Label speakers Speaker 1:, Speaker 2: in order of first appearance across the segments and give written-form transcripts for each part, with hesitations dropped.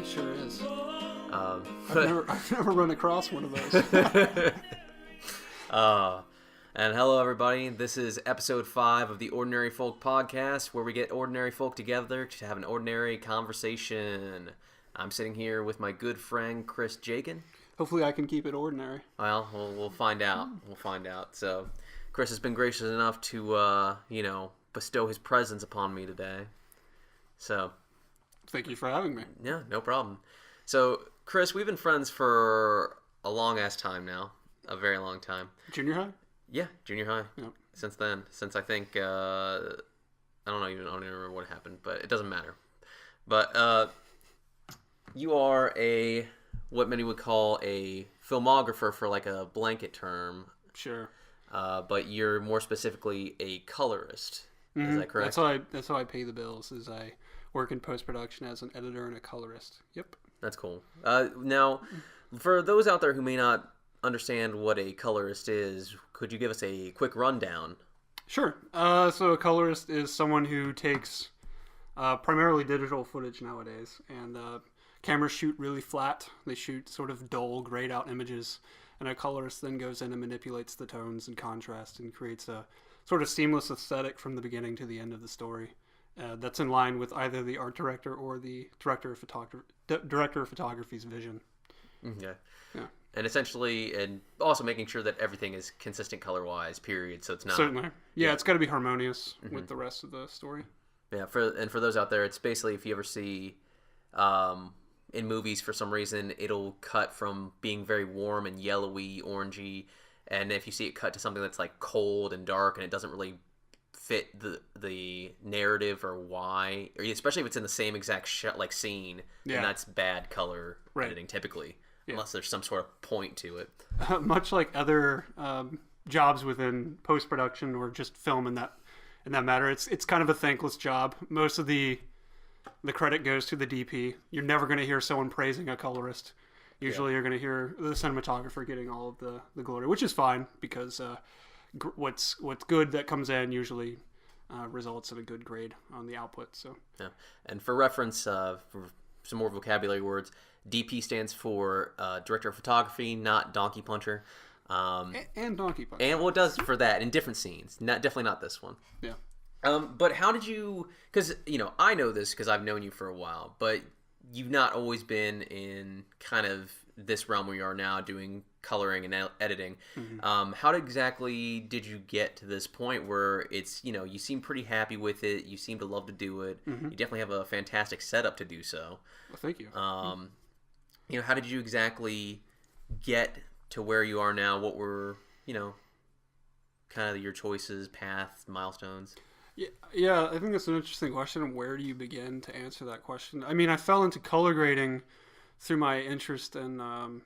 Speaker 1: sure is.
Speaker 2: I've
Speaker 1: never run across one of those.
Speaker 2: And hello, everybody. This is episode 5 of the Ordinary Folk podcast, where we get ordinary folk together to have an ordinary conversation. I'm sitting here with my good friend, Chris Joecken.
Speaker 1: Hopefully I can keep it ordinary.
Speaker 2: Well, we'll find out. So, Chris has been gracious enough to, bestow his presence upon me today. So,
Speaker 1: thank you for having me.
Speaker 2: Yeah, no problem. So, Chris, we've been friends for a long-ass time now. A very long time.
Speaker 1: Junior high?
Speaker 2: Yeah, junior high.
Speaker 1: Yep.
Speaker 2: Since then. Since I think, I don't even remember what happened, but it doesn't matter. But you are what many would call a filmographer for like a blanket term.
Speaker 1: Sure.
Speaker 2: But you're more specifically a colorist.
Speaker 1: Mm-hmm.
Speaker 2: Is that correct?
Speaker 1: That's how I pay the bills, is I work in post-production as an editor and a colorist. Yep.
Speaker 2: That's cool. Now, for those out there who may not understand what a colorist is, could you give us a quick rundown?
Speaker 1: Sure. So a colorist is someone who takes primarily digital footage nowadays, and cameras shoot really flat. They shoot sort of dull, grayed out images, and a colorist then goes in and manipulates the tones and contrast and creates a sort of seamless aesthetic from the beginning to the end of the story. That's in line with either the art director or the director of photography's vision.
Speaker 2: Okay.
Speaker 1: Yeah.
Speaker 2: And essentially, and also making sure that everything is consistent color-wise, period, so it's not...
Speaker 1: Certainly. Yeah, it's got to be harmonious with the rest of the story.
Speaker 2: Yeah, for those out there, it's basically if you ever see in movies, for some reason, it'll cut from being very warm and yellowy, orangey, and if you see it cut to something that's like cold and dark and it doesn't really fit the narrative or why, or especially if it's in the same exact scene, then that's bad color editing typically. Yeah. Unless there's some sort of point to it.
Speaker 1: Much like other jobs within post-production or just film in that matter, it's kind of a thankless job. Most of the credit goes to the DP. You're never going to hear someone praising a colorist. Usually you're going to hear the cinematographer getting all of the glory, which is fine because what's good that comes in usually results in a good grade on the output. So
Speaker 2: yeah, and for reference, for some more vocabulary words, DP stands for Director of Photography, not Donkey Puncher.
Speaker 1: And Donkey Puncher.
Speaker 2: And what it does for that in different scenes. Definitely not this one.
Speaker 1: Yeah.
Speaker 2: But how did you... Because, I know this because I've known you for a while, but you've not always been in kind of this realm where you are now doing coloring and editing. Mm-hmm. How exactly did you get to this point where it's, you seem pretty happy with it, you seem to love to do it, you definitely have a fantastic setup to do so.
Speaker 1: Well, thank you.
Speaker 2: How did you exactly get to where you are now? What were, kind of your choices, paths, milestones?
Speaker 1: Yeah, I think that's an interesting question. Where do you begin to answer that question? I mean, I fell into color grading through my interest in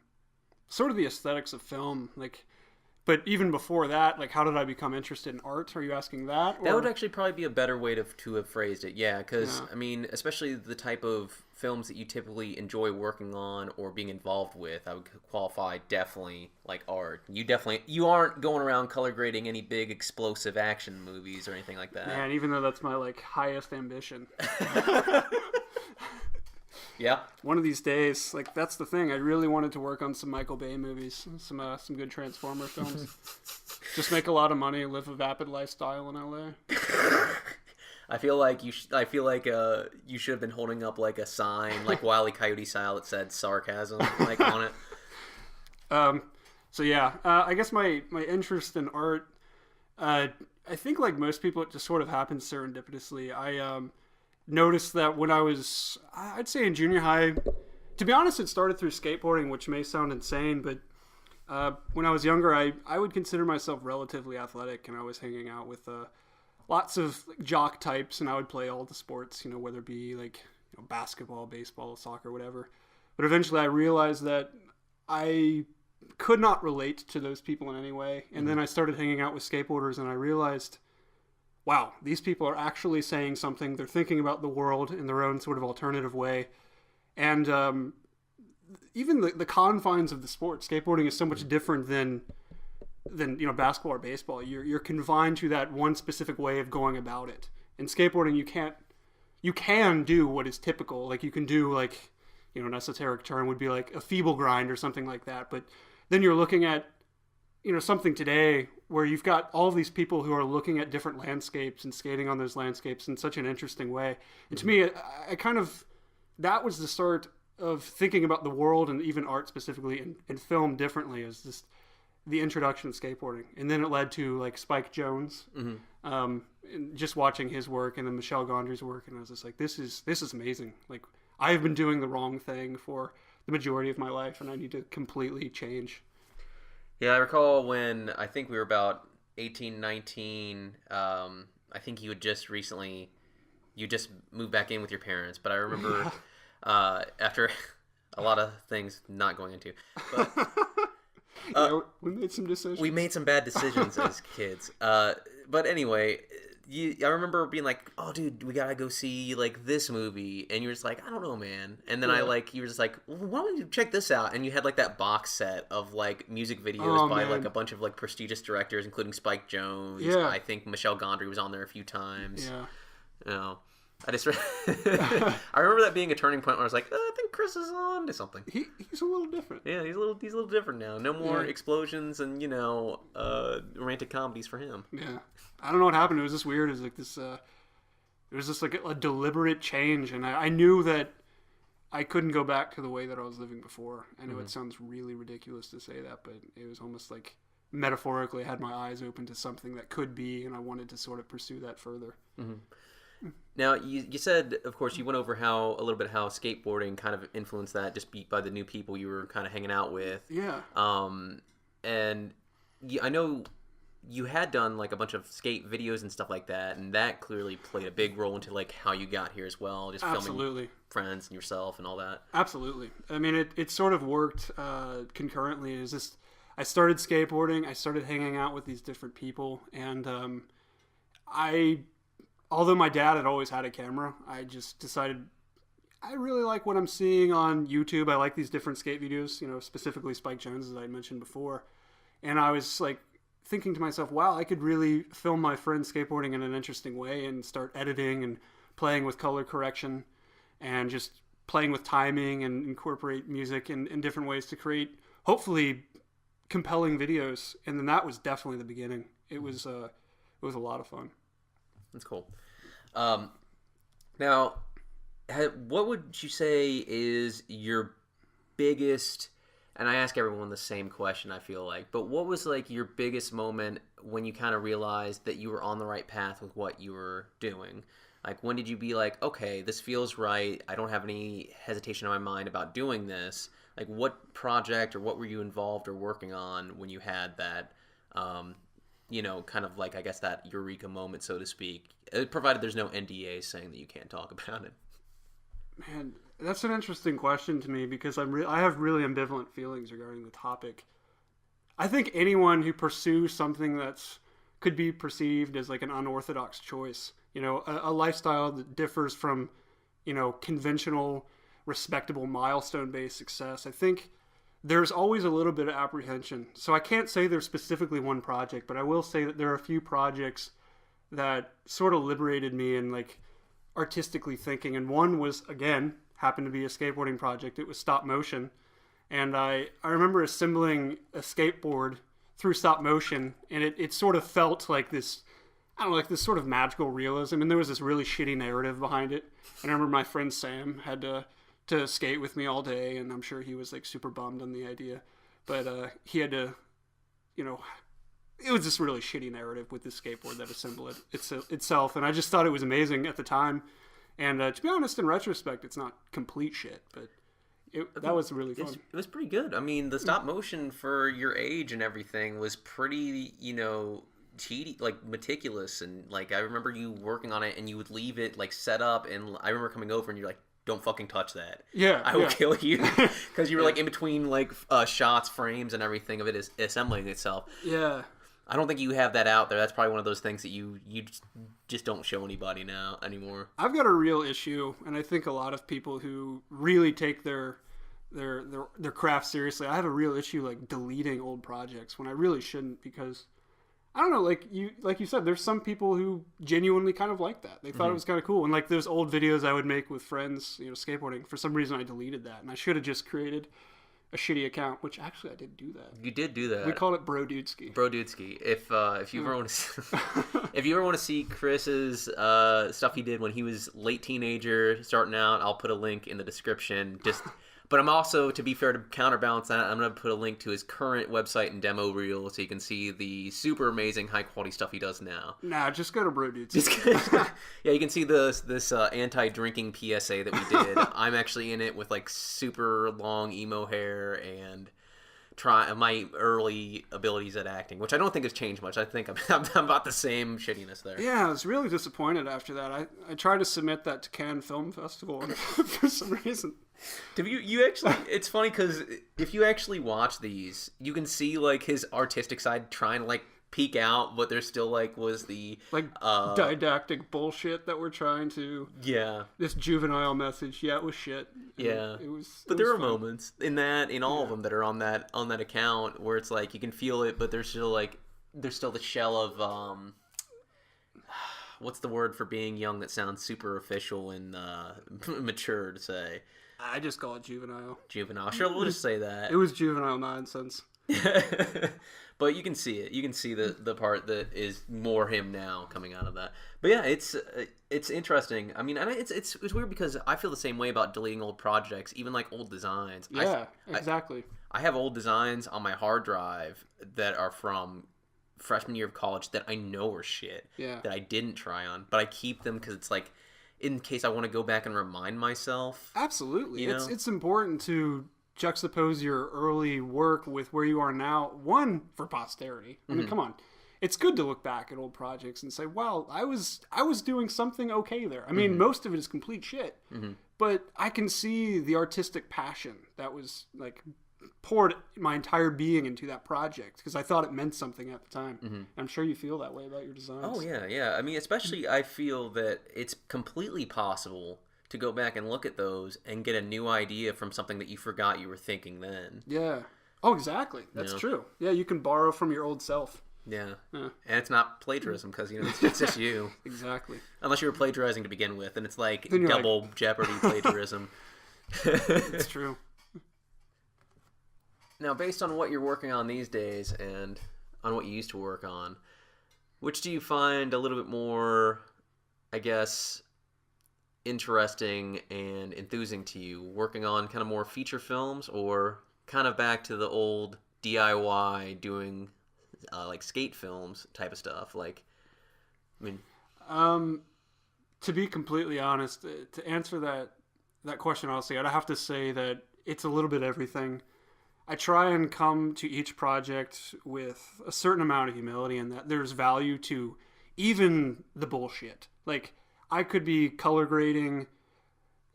Speaker 1: sort of the aesthetics of film. But even before that, how did I become interested in art? Are you asking that? Or?
Speaker 2: That would actually probably be a better way to have phrased it. Yeah, because, I mean, especially the type of films that you typically enjoy working on or being involved with, I would qualify definitely like art. You aren't going around color grading any big explosive action movies or anything like that.
Speaker 1: Man, even though that's my highest ambition.
Speaker 2: Yeah.
Speaker 1: One of these days, that's the thing. I really wanted to work on some Michael Bay movies, some good Transformer films. Just make a lot of money, live a vapid lifestyle in LA.
Speaker 2: I feel like you should have been holding up a sign, Wile E. Coyote style, that said sarcasm on it.
Speaker 1: So yeah, I guess my interest in art, I think like most people, it just sort of happens serendipitously. I noticed that when I was, I'd say in junior high, to be honest, it started through skateboarding, which may sound insane, but when I was younger, I would consider myself relatively athletic, and I was hanging out with lots of jock types, and I would play all the sports, whether it be basketball, baseball, soccer, whatever. But eventually I realized that I could not relate to those people in any way. And then I started hanging out with skateboarders, and I realized, wow, these people are actually saying something. They're thinking about the world in their own sort of alternative way. And even the confines of the sport, skateboarding is so much different than basketball or baseball. You're confined to that one specific way of going about it. In skateboarding, you can do what is typical. You can do an esoteric term would be like a feeble grind or something like that. But then you're looking at, something today where you've got all these people who are looking at different landscapes and skating on those landscapes in such an interesting way. And to me, I kind of, that was the start of thinking about the world and even art specifically and film differently, is just the introduction of skateboarding. And then it led to like Spike Jonze, and just watching his work, and then Michel Gondry's work. And I was just like, this is amazing. Like, I have been doing the wrong thing for the majority of my life, and I need to completely change.
Speaker 2: Yeah, I recall when I think we were about 18, 19. I think you just moved back in with your parents. But I remember after a lot of things not going into. But,
Speaker 1: we made some decisions.
Speaker 2: We made some bad decisions as kids. But anyway, I remember being like, "Oh, dude, we gotta go see like this movie," and you were just like, "I don't know, man." And then you were just like, well, "Why don't you check this out?" And you had like that box set of like music videos by like a bunch of like prestigious directors, including Spike Jonze.
Speaker 1: Yeah.
Speaker 2: I think Michel Gondry was on there a few times.
Speaker 1: Yeah.
Speaker 2: I just I remember that being a turning point where I was like, I think Chris is on to something.
Speaker 1: He's a little different.
Speaker 2: Yeah, he's a little different now. No more explosions and romantic comedies for him.
Speaker 1: Yeah, I don't know what happened. It was just weird. It was like this. It was just like a deliberate change, and I knew that I couldn't go back to the way that I was living before. I know it sounds really ridiculous to say that, but it was almost like metaphorically I had my eyes open to something that could be, and I wanted to sort of pursue that further.
Speaker 2: Mm-hmm. Now, you said, of course, you went over a little bit how skateboarding kind of influenced that, just by the new people you were kind of hanging out with.
Speaker 1: Yeah.
Speaker 2: And I know you had done like a bunch of skate videos and stuff like that, and that clearly played a big role into like how you got here as well, just filming friends and yourself and all that. Absolutely.
Speaker 1: I mean, it sort of worked concurrently. It was just, I started skateboarding, I started hanging out with these different people, and although my dad had always had a camera, I just decided I really like what I'm seeing on YouTube. I like these different skate videos, specifically Spike Jonze, as I mentioned before. And I was like thinking to myself, wow, I could really film my friends skateboarding in an interesting way and start editing and playing with color correction and just playing with timing and incorporate music in different ways to create, hopefully, compelling videos. And then that was definitely the beginning. It was a lot of fun.
Speaker 2: That's cool. Now, what would you say is your biggest, and I ask everyone the same question, I feel like, but what was like your biggest moment when you kind of realized that you were on the right path with what you were doing? Like, when did you be like, okay, this feels right, I don't have any hesitation in my mind about doing this? Like, what project or what were you involved or working on when you had that, kind of like, I guess, that eureka moment, so to speak, provided there's no NDA saying that you can't talk about it?
Speaker 1: Man, that's an interesting question to me because I have really ambivalent feelings regarding the topic. I think anyone who pursues something could be perceived as like an unorthodox choice, a lifestyle that differs from, conventional, respectable, milestone-based success. I think there's always a little bit of apprehension. So I can't say there's specifically one project, but I will say that there are a few projects that sort of liberated me in like artistically thinking. And one was, again, happened to be a skateboarding project. It was stop motion. And I remember assembling a skateboard through stop motion, and it sort of felt like this, I don't know, like this sort of magical realism. And there was this really shitty narrative behind it. And I remember my friend Sam had to skate with me all day, and I'm sure he was like super bummed on the idea, but he had to, it was this really shitty narrative with this skateboard that assembled itself, and I just thought it was amazing at the time. And to be honest, in retrospect, it's not complete shit, but that was really fun.
Speaker 2: It was pretty good. I mean, the stop motion for your age and everything was pretty, like meticulous, and like I remember you working on it, and you would leave it like set up, and I remember coming over, and you're like, don't fucking touch that.
Speaker 1: Yeah,
Speaker 2: I will kill you, because you were like in between like shots, frames, and everything of it is assembling itself.
Speaker 1: Yeah,
Speaker 2: I don't think you have that out there. That's probably one of those things that you just don't show anybody anymore.
Speaker 1: I've got a real issue, and I think a lot of people who really take their craft seriously, I have a real issue like deleting old projects when I really shouldn't, because I don't know, like you said, there's some people who genuinely kind of like that. They thought it was kind of cool. And like those old videos I would make with friends, skateboarding, for some reason I deleted that, and I should have just created a shitty account, which actually I did do that.
Speaker 2: You did do that.
Speaker 1: We called it Bro Dudeski.
Speaker 2: Bro Dudeski. If you ever want to, if you ever want to see Chris's stuff he did when he was late teenager, starting out, I'll put a link in the description. But I'm also, to be fair, to counterbalance that, I'm going to put a link to his current website and demo reel so you can see the super amazing high quality stuff he does now.
Speaker 1: Nah, just go to Bro Dudeski.
Speaker 2: Yeah, you can see this anti-drinking PSA that we did. I'm actually in it with like super long emo hair and my early abilities at acting, which I don't think has changed much. I think I'm about the same shittiness there.
Speaker 1: Yeah, I was really disappointed after that. I tried to submit that to Cannes Film Festival, and for some reason...
Speaker 2: You actually, it's funny because if you actually watch these, you can see like his artistic side trying to like peek out, but there still like was the
Speaker 1: didactic bullshit that we're trying to this juvenile message. Yeah, it was shit. It was.
Speaker 2: But there are moments in all of them that are on that account where it's like you can feel it, but there's still the shell of what's the word for being young that sounds super official and mature to say.
Speaker 1: I just call it juvenile.
Speaker 2: Juvenile. Sure, we'll just say that.
Speaker 1: It was juvenile nonsense.
Speaker 2: But you can see it. You can see the part that is more him now coming out of that. But yeah, it's interesting. I mean, it's weird because I feel the same way about deleting old projects, even like old designs.
Speaker 1: Yeah, exactly.
Speaker 2: I have old designs on my hard drive that are from freshman year of college that I know are shit.
Speaker 1: Yeah. That
Speaker 2: I didn't try on, but I keep them because it's like, in case I want to go back and remind myself.
Speaker 1: Absolutely. It's important to juxtapose your early work with where you are now. One, for posterity. I mean, come on. It's good to look back at old projects and say, wow, I was doing something okay there. I mean, most of it is complete shit. But I can see the artistic passion that was like poured my entire being into that project because I thought it meant something at the time. I'm sure you feel that way about your designs.
Speaker 2: Oh yeah. I mean, especially I feel that it's completely possible to go back and look at those and get a new idea from something that you forgot you were thinking then.
Speaker 1: Yeah. Oh, exactly. That's true. Yeah, you can borrow from your old self.
Speaker 2: Yeah. And it's not plagiarism because it's just you.
Speaker 1: Exactly.
Speaker 2: Unless you were plagiarizing to begin with, and it's like double jeopardy plagiarism.
Speaker 1: It's true.
Speaker 2: Now, based on what you're working on these days and on what you used to work on, which do you find a little bit more, I guess, interesting and enthusing to you? Working on kind of more feature films or kind of back to the old DIY doing like skate films type of stuff? Like, I mean...
Speaker 1: to be completely honest, to answer that question honestly, I'd have to say that it's a little bit everything. I try and come to each project with a certain amount of humility and that there's value to even the bullshit. Like, I could be color grading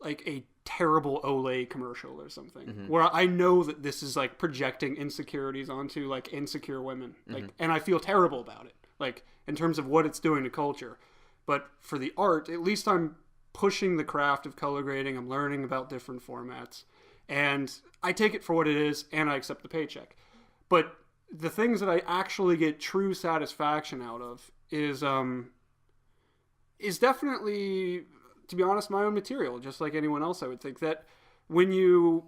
Speaker 1: like a terrible Olay commercial or something where I know that this is like projecting insecurities onto like insecure women. Like, and I feel terrible about it, like in terms of what it's doing to culture. But for the art, at least I'm pushing the craft of color grading. I'm learning about different formats. And I take it for what it is, and I accept the paycheck. But the things that I actually get true satisfaction out of is definitely, to be honest, my own material. Just like anyone else, I would think that when you're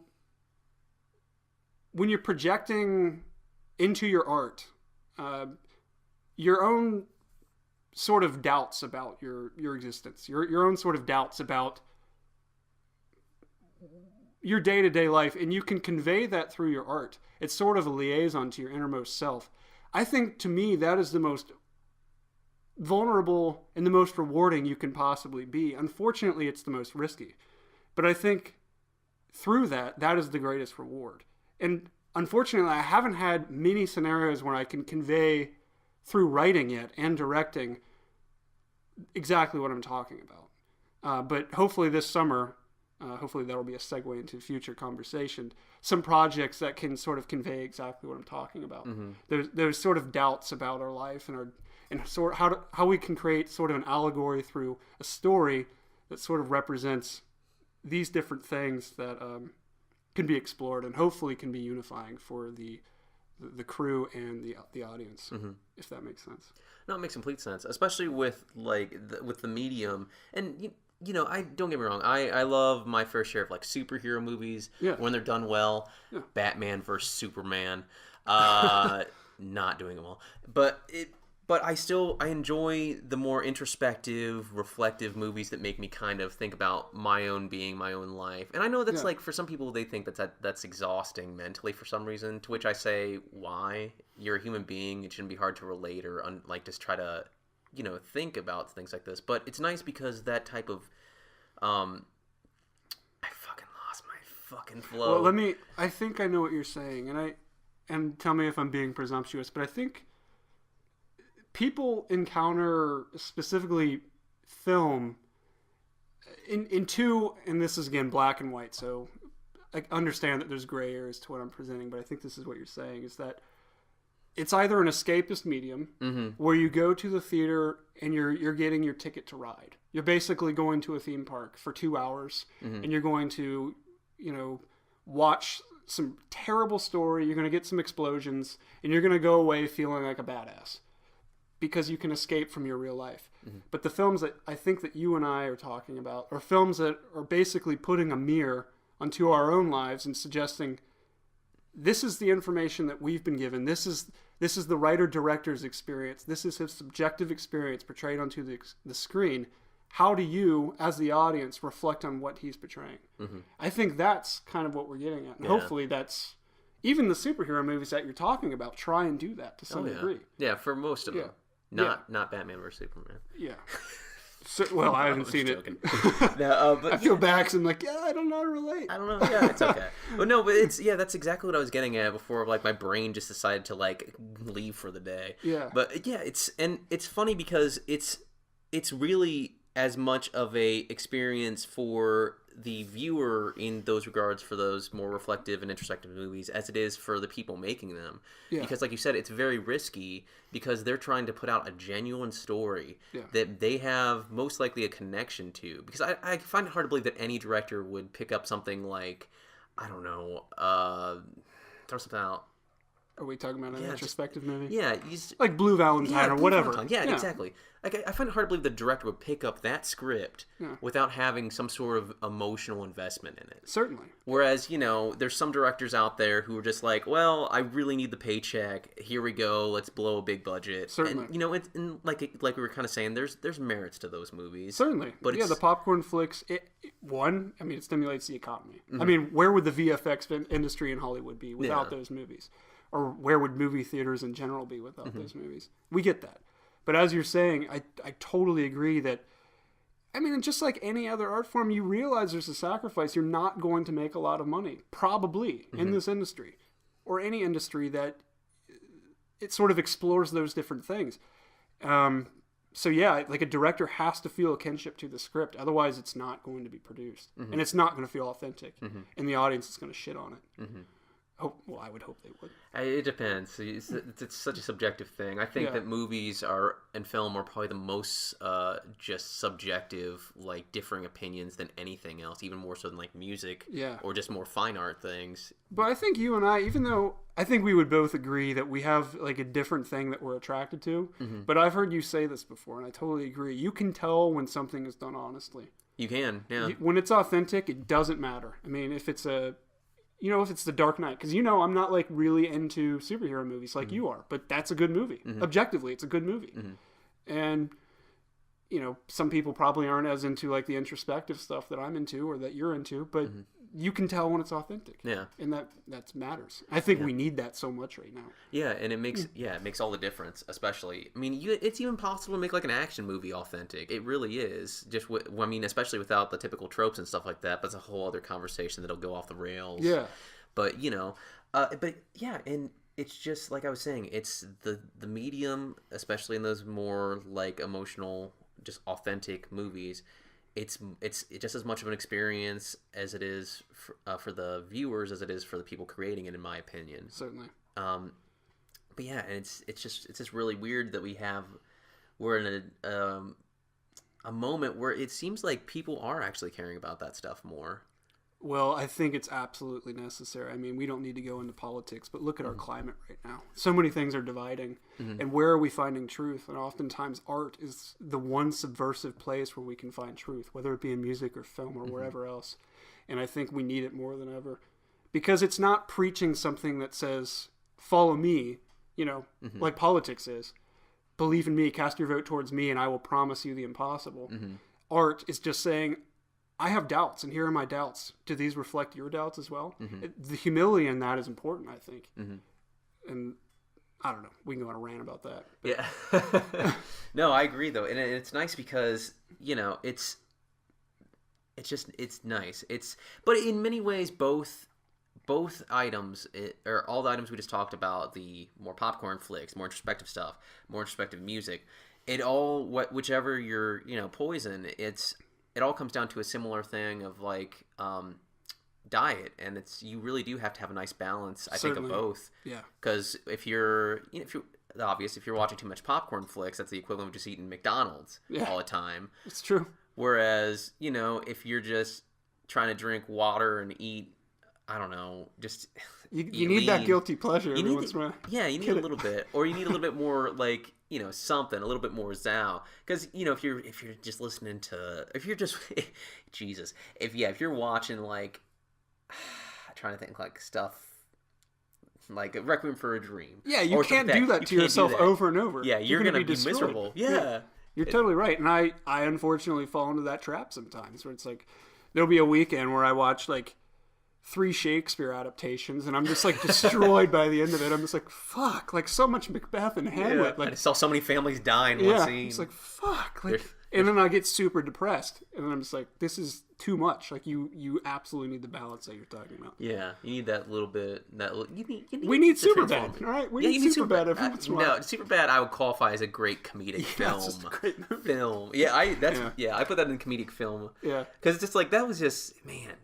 Speaker 1: projecting into your art, your own sort of doubts about your existence, your own sort of doubts about your day-to-day life, and you can convey that through your art. It's sort of a liaison to your innermost self. I think, to me, that is the most vulnerable and the most rewarding you can possibly be. Unfortunately, it's the most risky. But I think through that is the greatest reward. And unfortunately, I haven't had many scenarios where I can convey through writing yet and directing exactly what I'm talking about. But hopefully this summer... hopefully that'll be a segue into future conversation. Some projects that can sort of convey exactly what I'm talking about. There's sort of doubts about our life and sort of how we can create sort of an allegory through a story that sort of represents these different things that can be explored and hopefully can be unifying for the the crew and the audience, if that makes sense.
Speaker 2: No, it makes complete sense, especially with like with the medium. And you know, I don't get me wrong, I love my fair share of like superhero movies when they're done well. Batman versus Superman, not doing it well, but I enjoy the more introspective, reflective movies that make me kind of think about my own being, my own life. And I know that's like, for some people, they think that's exhausting mentally for some reason, to which I say, why? You're a human being. It shouldn't be hard to relate or like just try to, you know, think about things like this. But it's nice because that type of, I fucking lost my fucking flow.
Speaker 1: Well, I think I know what you're saying, and tell me if I'm being presumptuous, but I think people encounter specifically film in two, and this is again black and white, so I understand that there's gray areas to what I'm presenting, but I think this is what you're saying, is that it's either an escapist medium where you go to the theater and you're getting your ticket to ride. You're basically going to a theme park for 2 hours and you're going to, you know, watch some terrible story, you're going to get some explosions, and you're going to go away feeling like a badass because you can escape from your real life. But the films that I think that you and I are talking about are films that are basically putting a mirror onto our own lives and suggesting this is the information that we've been given. This is the writer-director's experience. This is his subjective experience portrayed onto the screen. How do you, as the audience, reflect on what he's portraying? I think that's kind of what we're getting at. And hopefully that's... Even the superhero movies that you're talking about try and do that to some degree.
Speaker 2: Yeah, for most of them. Not Batman vs. Superman.
Speaker 1: Yeah. So, well, I haven't seen it.
Speaker 2: No, but
Speaker 1: I feel bad because I'm like, I don't know how to relate.
Speaker 2: I don't know. Yeah, it's okay. But no, but it's that's exactly what I was getting at before. Like my brain just decided to like leave for the day.
Speaker 1: Yeah.
Speaker 2: But yeah, it's funny because it's really as much of a experience for the viewer in those regards, for those more reflective and introspective movies, as it is for the people making them. Yeah. Because like you said, it's very risky because they're trying to put out a genuine story that they have most likely a connection to. Because I find it hard to believe that any director would pick up something like, I don't know, throw something out.
Speaker 1: Are we talking about an introspective movie?
Speaker 2: Yeah.
Speaker 1: Like Blue Valentine or whatever.
Speaker 2: Valentine. Yeah, exactly. Like, I find it hard to believe the director would pick up that script without having some sort of emotional investment in it.
Speaker 1: Certainly.
Speaker 2: Whereas, you know, there's some directors out there who are just like, well, I really need the paycheck. Here we go. Let's blow a big budget.
Speaker 1: Certainly.
Speaker 2: And, you know, like we were kind of saying, there's merits to those movies.
Speaker 1: Certainly. But the popcorn flicks, it stimulates the economy. I mean, where would the VFX industry in Hollywood be without those movies? Or where would movie theaters in general be without those movies? We get that. But as you're saying, I totally agree that, I mean, just like any other art form, you realize there's a sacrifice. You're not going to make a lot of money, probably, in this industry. Or any industry that it sort of explores those different things. So yeah, like a director has to feel a kinship to the script. Otherwise, it's not going to be produced. And it's not going to feel authentic. And the audience is going to shit on it. Well, I would hope they would.
Speaker 2: It depends. It's such a subjective thing. I think that movies and film are probably the most just subjective, like differing opinions than anything else, even more so than like music or just more fine art things.
Speaker 1: But I think you and I, even though I think we would both agree that we have like a different thing that we're attracted to, but I've heard you say this before, and I totally agree. You can tell when something is done honestly.
Speaker 2: You can, yeah.
Speaker 1: When it's authentic, it doesn't matter. I mean, if it's if it's The Dark Knight, because I'm not like really into superhero movies like you are, but that's a good movie. Objectively, it's a good movie. And, some people probably aren't as into like the introspective stuff that I'm into or that you're into, but you can tell when it's authentic.
Speaker 2: Yeah.
Speaker 1: And that matters. I think we need that so much right now.
Speaker 2: Yeah, and it makes all the difference, especially. I mean, it's even possible to make like an action movie authentic. It really is. Especially without the typical tropes and stuff like that. But it's a whole other conversation that'll go off the rails.
Speaker 1: Yeah.
Speaker 2: But, and it's just like I was saying, it's the medium, especially in those more like emotional, just authentic movies. It's just as much of an experience as it is for the viewers as it is for the people creating it, in my opinion.
Speaker 1: Certainly.
Speaker 2: But yeah, and it's just really weird that we're in a moment where it seems like people are actually caring about that stuff more.
Speaker 1: Well, I think it's absolutely necessary. I mean, we don't need to go into politics, but look at our climate right now. So many things are dividing. And where are we finding truth? And oftentimes art is the one subversive place where we can find truth, whether it be in music or film or wherever else. And I think we need it more than ever. Because it's not preaching something that says, follow me, like politics is. Believe in me, cast your vote towards me, and I will promise you the impossible. Art is just saying, I have doubts, and here are my doubts. Do these reflect your doubts as well? The humility in that is important, I think. And I don't know. We can go on a rant about that.
Speaker 2: But... Yeah. No, I agree, though. And it's nice because, it's nice. But in many ways, both items, or all the items we just talked about, the more popcorn flicks, more introspective stuff, more introspective music, whichever your, poison, it all comes down to a similar thing of like diet, and you really do have to have a nice balance, I think, of both. Yeah. Because if you're watching too much popcorn flicks, that's the equivalent of just eating McDonald's all the time.
Speaker 1: It's true.
Speaker 2: Whereas, if you're just trying to drink water and eat, I don't know, just
Speaker 1: you need that guilty pleasure every once in a while.
Speaker 2: Yeah, you need a little bit, or you need a little bit more like. Something a little bit more zow, because if you're just listening to, if you're just Jesus, if you're watching like trying to think like stuff like a Requiem for a Dream,
Speaker 1: you can't do that to yourself over and over.
Speaker 2: You're gonna be miserable.
Speaker 1: You're totally right, and I unfortunately fall into that trap sometimes where it's like there'll be a weekend where I watch like 3 Shakespeare adaptations, and I'm just like destroyed by the end of it. I'm just like, fuck, like so much Macbeth and Hamlet. Like,
Speaker 2: I saw so many families die in one scene.
Speaker 1: It's like, fuck. Like, and then I get super depressed, and then I'm just like, this is too much. Like, you absolutely need the balance that you're talking about.
Speaker 2: Yeah, you need that little bit.
Speaker 1: We need Superbad, all right? We need Superbad every once in a while.
Speaker 2: No, Superbad I would qualify as a great comedic film.
Speaker 1: It's just a great movie.
Speaker 2: Film. I put that in comedic film.
Speaker 1: Yeah.
Speaker 2: Because it's just like, that was just, man...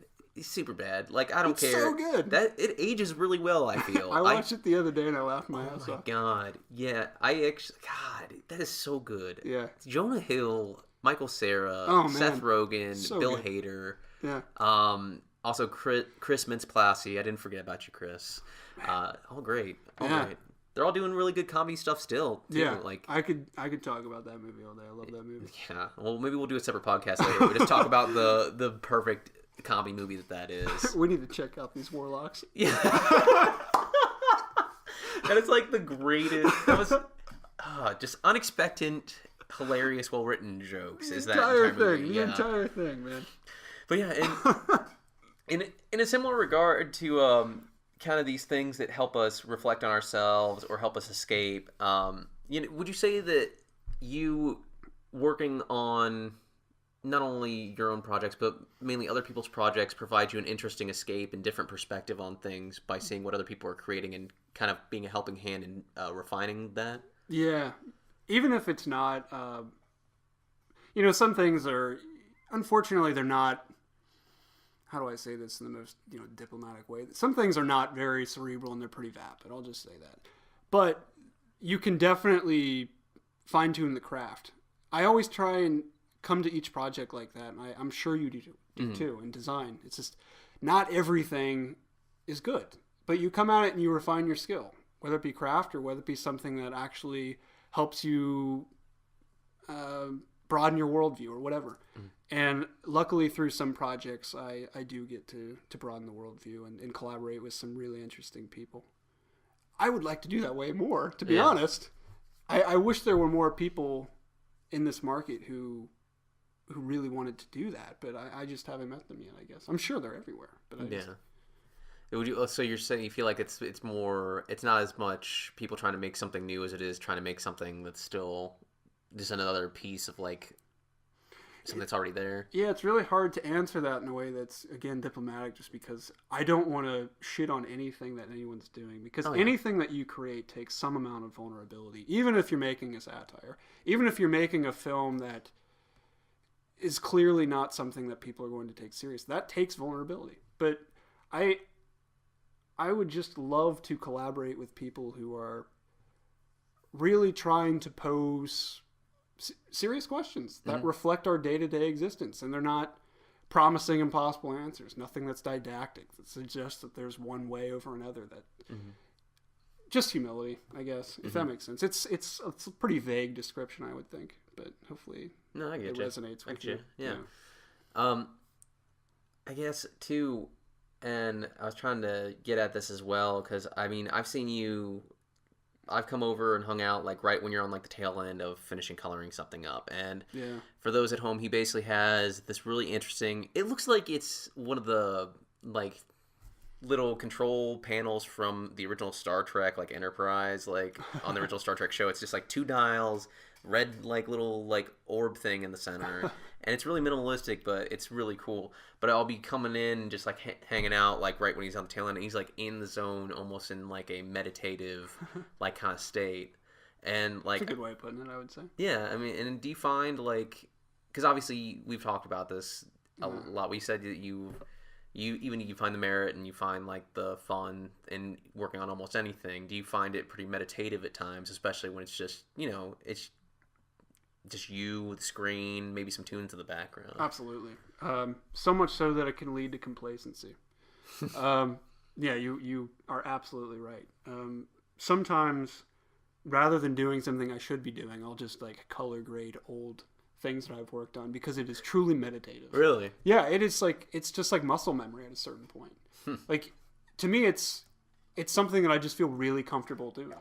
Speaker 2: Super bad. Like, I don't care.
Speaker 1: It's so good.
Speaker 2: That it ages really well, I feel.
Speaker 1: I watched it the other day and I laughed my ass off.
Speaker 2: Oh my god. Yeah. God, that is so good.
Speaker 1: Yeah.
Speaker 2: It's Jonah Hill, Michael Cera, Seth Rogen, so Bill Hader.
Speaker 1: Yeah.
Speaker 2: Also Chris Mintz-Plasse. I didn't forget about you, Chris. All great. Great. They're all doing really good comedy stuff still, too.
Speaker 1: Yeah. Like, I could talk about that movie all day. I love that movie.
Speaker 2: Yeah. Well, maybe we'll do a separate podcast later. We'll just talk about the perfect comedy movie that is.
Speaker 1: We need to check out these Warlocks.
Speaker 2: Yeah. That is like the greatest. That was just unexpected, hilarious, well-written jokes.
Speaker 1: The entire thing, man.
Speaker 2: But yeah, in a similar regard to kind of these things that help us reflect on ourselves or help us escape, would you say that you working on not only your own projects, but mainly other people's projects provide you an interesting escape and different perspective on things by seeing what other people are creating and kind of being a helping hand in refining that?
Speaker 1: Yeah. Even if it's not, some things are, unfortunately, they're not, how do I say this in the most, diplomatic way? Some things are not very cerebral and they're pretty vapid. I'll just say that. But you can definitely fine-tune the craft. I always try and come to each project like that, and I'm sure you do too in design. It's just not everything is good, but you come at it and you refine your skill, whether it be craft or whether it be something that actually helps you broaden your worldview or whatever. And luckily through some projects I do get to broaden the worldview and collaborate with some really interesting people. I would like to do that way more, to be honest. I wish there were more people in this market who really wanted to do that, but I just haven't met them yet, I guess. I'm sure they're everywhere, but
Speaker 2: So you're saying you feel like it's not as much people trying to make something new as it is trying to make something that's still just another piece of like something that's already there?
Speaker 1: Yeah, it's really hard to answer that in a way that's, again, diplomatic, just because I don't want to shit on anything that anyone's doing, because anything that you create takes some amount of vulnerability, even if you're making a satire, even if you're making a film that is clearly not something that people are going to take serious. That takes vulnerability. But I would just love to collaborate with people who are really trying to pose serious questions that reflect our day-to-day existence, and they're not promising impossible answers. Nothing that's didactic that suggests that there's one way over another. That just humility, I guess, if that makes sense. It's a pretty vague description, I would think, but hopefully it resonates with you.
Speaker 2: Yeah. I guess too, and I was trying to get at this as well because I mean I've seen you. I've come over and hung out like right when you're on like the tail end of finishing coloring something up, and for those at home, he basically has this really interesting. It looks like it's one of the like little control panels from the original Star Trek, like Enterprise, like on the original Star Trek show. It's just like 2 dials, red like little like orb thing in the center, and it's really minimalistic, but it's really cool. But I'll be coming in just like hanging out like right when he's on the tail end, and he's like in the zone, almost in like a meditative like kind of state. And like
Speaker 1: that's a good way of putting it, I would say.
Speaker 2: Yeah, I mean, and do you find like, because obviously we've talked about this a lot. We said that you find the merit and you find like the fun in working on almost anything. Do you find it pretty meditative at times, especially when it's just it's just you, the screen, maybe some tunes in the background?
Speaker 1: Absolutely. So much so that it can lead to complacency. Yeah, you are absolutely right. Sometimes, rather than doing something I should be doing, I'll just like color grade old things that I've worked on because it is truly meditative.
Speaker 2: Really?
Speaker 1: Yeah, it is like it's just like muscle memory at a certain point. Like to me, it's something that I just feel really comfortable doing.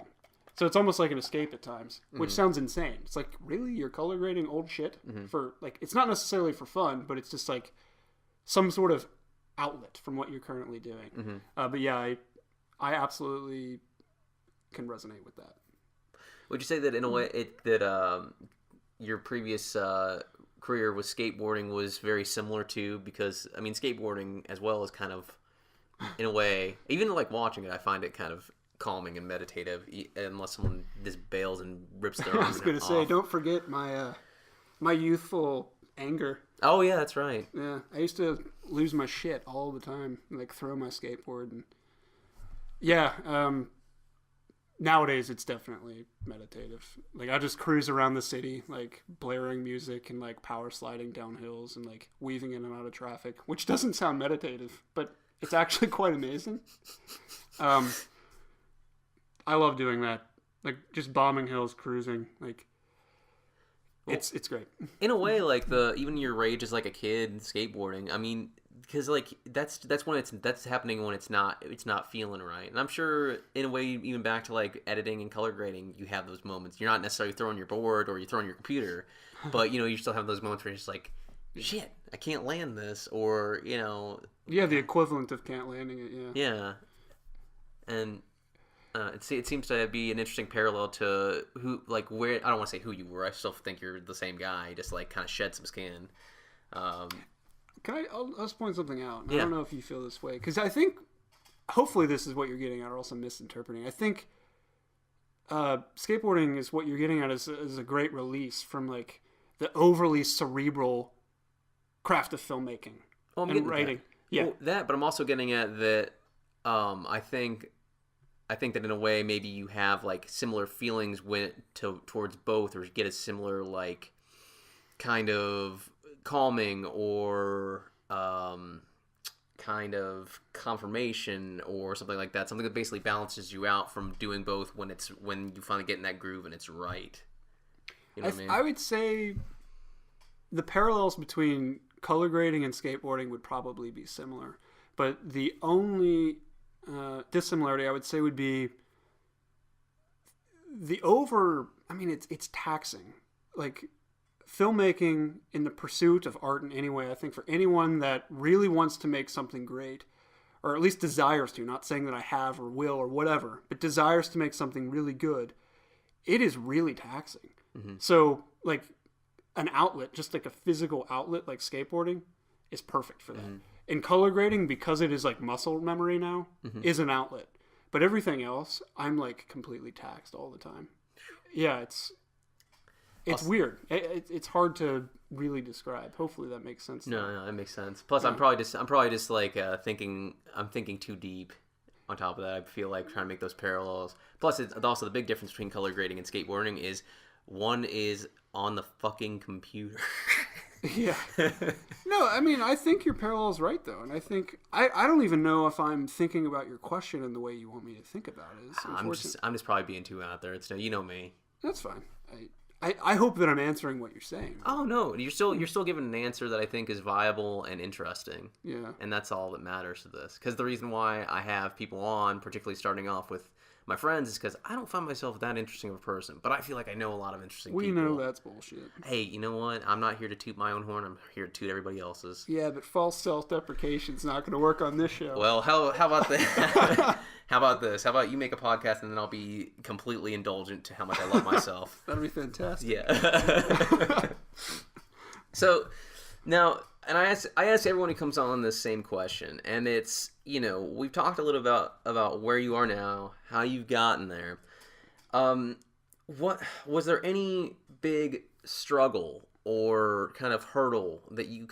Speaker 1: So it's almost like an escape at times, which sounds insane. It's like, really, you're color grading old shit for like it's not necessarily for fun, but it's just like some sort of outlet from what you're currently doing. But yeah, I absolutely can resonate with that.
Speaker 2: Would you say that in a way your previous career with skateboarding was very similar to, because I mean skateboarding as well is kind of in a way, even like watching it, I find it kind of calming and meditative, unless someone just bails and rips their arm.
Speaker 1: I was going to say, don't forget my youthful anger.
Speaker 2: Oh yeah, that's right.
Speaker 1: Yeah, I used to lose my shit all the time, like throw my skateboard, and nowadays it's definitely meditative. Like I just cruise around the city, like blaring music and like power sliding down hills and like weaving in and out of traffic, which doesn't sound meditative, but it's actually quite amazing. I love doing that, like just bombing hills, cruising, like it's great.
Speaker 2: In a way, like even your rage as like a kid skateboarding. I mean, because like that's when that's happening when it's not feeling right. And I'm sure in a way, even back to like editing and color grading, you have those moments. You're not necessarily throwing your board or you're throwing your computer, but you still have those moments where you're just like, shit, I can't land this, or
Speaker 1: yeah, the equivalent of can't landing it.
Speaker 2: Yeah, and. It seems to be an interesting parallel to where I don't want to say who you were. I still think you're the same guy, just like kind of shed some skin.
Speaker 1: I'll just point something out. I don't know if you feel this way, because I think hopefully this is what you're getting at, or else I'm misinterpreting. I think skateboarding is what you're getting at is a great release from like the overly cerebral craft of filmmaking and writing. Yeah,
Speaker 2: well, that. But I'm also getting at that. I think that in a way maybe you have like similar feelings towards both, or get a similar like kind of calming or kind of confirmation or something like that. Something that basically balances you out from doing both when you finally get in that groove and it's right. You know what I mean?
Speaker 1: I would say the parallels between color grading and skateboarding would probably be similar, but the only dissimilarity I would say would be it's taxing. Like filmmaking in the pursuit of art in any way, I think for anyone that really wants to make something great, or at least desires to, not saying that I have or will or whatever, but desires to make something really good, it is really taxing. So like an outlet, just like a physical outlet like skateboarding, is perfect for that. In color grading, because it is like muscle memory now, is an outlet. But everything else, I'm like completely taxed all the time. Yeah, it's weird. It's hard to really describe. Hopefully that makes sense.
Speaker 2: No, that makes sense. Plus, I'm probably just like thinking too deep. On top of that, I feel like trying to make those parallels. Plus, it's also the big difference between color grading and skateboarding is one is on the fucking computer.
Speaker 1: Yeah. No, I mean, I think your parallel is right, though. And I think, I don't even know if I'm thinking about your question in the way you want me to think about it.
Speaker 2: I'm just probably being too out there. It's you know me.
Speaker 1: That's fine. I hope that I'm answering what you're saying.
Speaker 2: Oh no, you're still giving an answer that I think is viable and interesting.
Speaker 1: Yeah.
Speaker 2: And that's all that matters to this. Because the reason why I have people on, particularly starting off with my friends, is because I don't find myself that interesting of a person, but I feel like I know a lot of interesting people.
Speaker 1: We know that's bullshit.
Speaker 2: Hey, you know what? I'm not here to toot my own horn. I'm here to toot everybody else's.
Speaker 1: Yeah, but false self-deprecation's not going to work on this show.
Speaker 2: Well, how about that? How about this? How about you make a podcast and then I'll be completely indulgent to how much I love myself.
Speaker 1: That'd be fantastic.
Speaker 2: Yeah. So now, and I ask everyone who comes on this same question, and it's, we've talked a little about where you are now, how you've gotten there. What was there any big struggle or kind of hurdle that you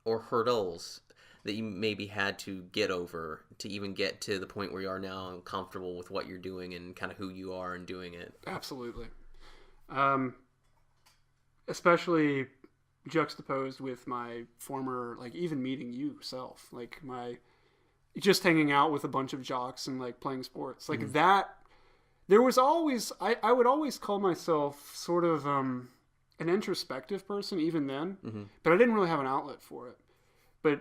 Speaker 2: or hurdles that you maybe had to get over to even get to the point where you are now and comfortable with what you're doing and kind of who you are and doing it?
Speaker 1: Absolutely. Especially juxtaposed with my former, even meeting you self, just hanging out with a bunch of jocks and playing sports that. There was always, I would always call myself sort of an introspective person even then, but I didn't really have an outlet for it. But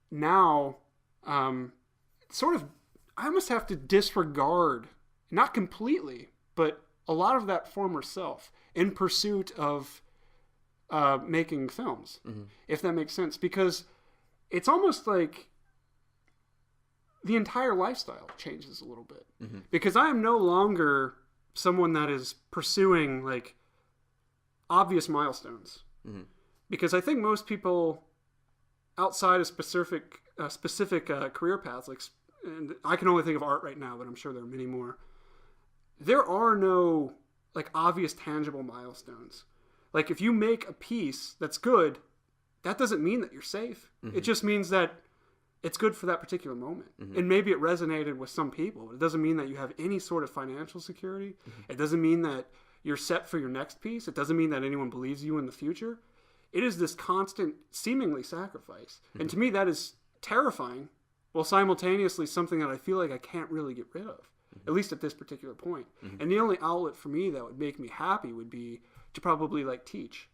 Speaker 1: now, sort of, I almost have to disregard, not completely, but a lot of that former self in pursuit of making films, if that makes sense. Because it's almost like the entire lifestyle changes a little bit. Because I am no longer someone that is pursuing obvious milestones. Because I think most people outside of specific career paths, and I can only think of art right now, but I'm sure there are many more. There are no obvious tangible milestones. If you make a piece that's good, that doesn't mean that you're safe. It just means that it's good for that particular moment. And maybe it resonated with some people. It doesn't mean that you have any sort of financial security. It doesn't mean that you're set for your next piece. It doesn't mean that anyone believes you in the future. It is this constant, seemingly sacrifice. And to me, that is terrifying, while simultaneously something that I feel like I can't really get rid of, at least at this particular point. And the only outlet for me that would make me happy would be to probably teach.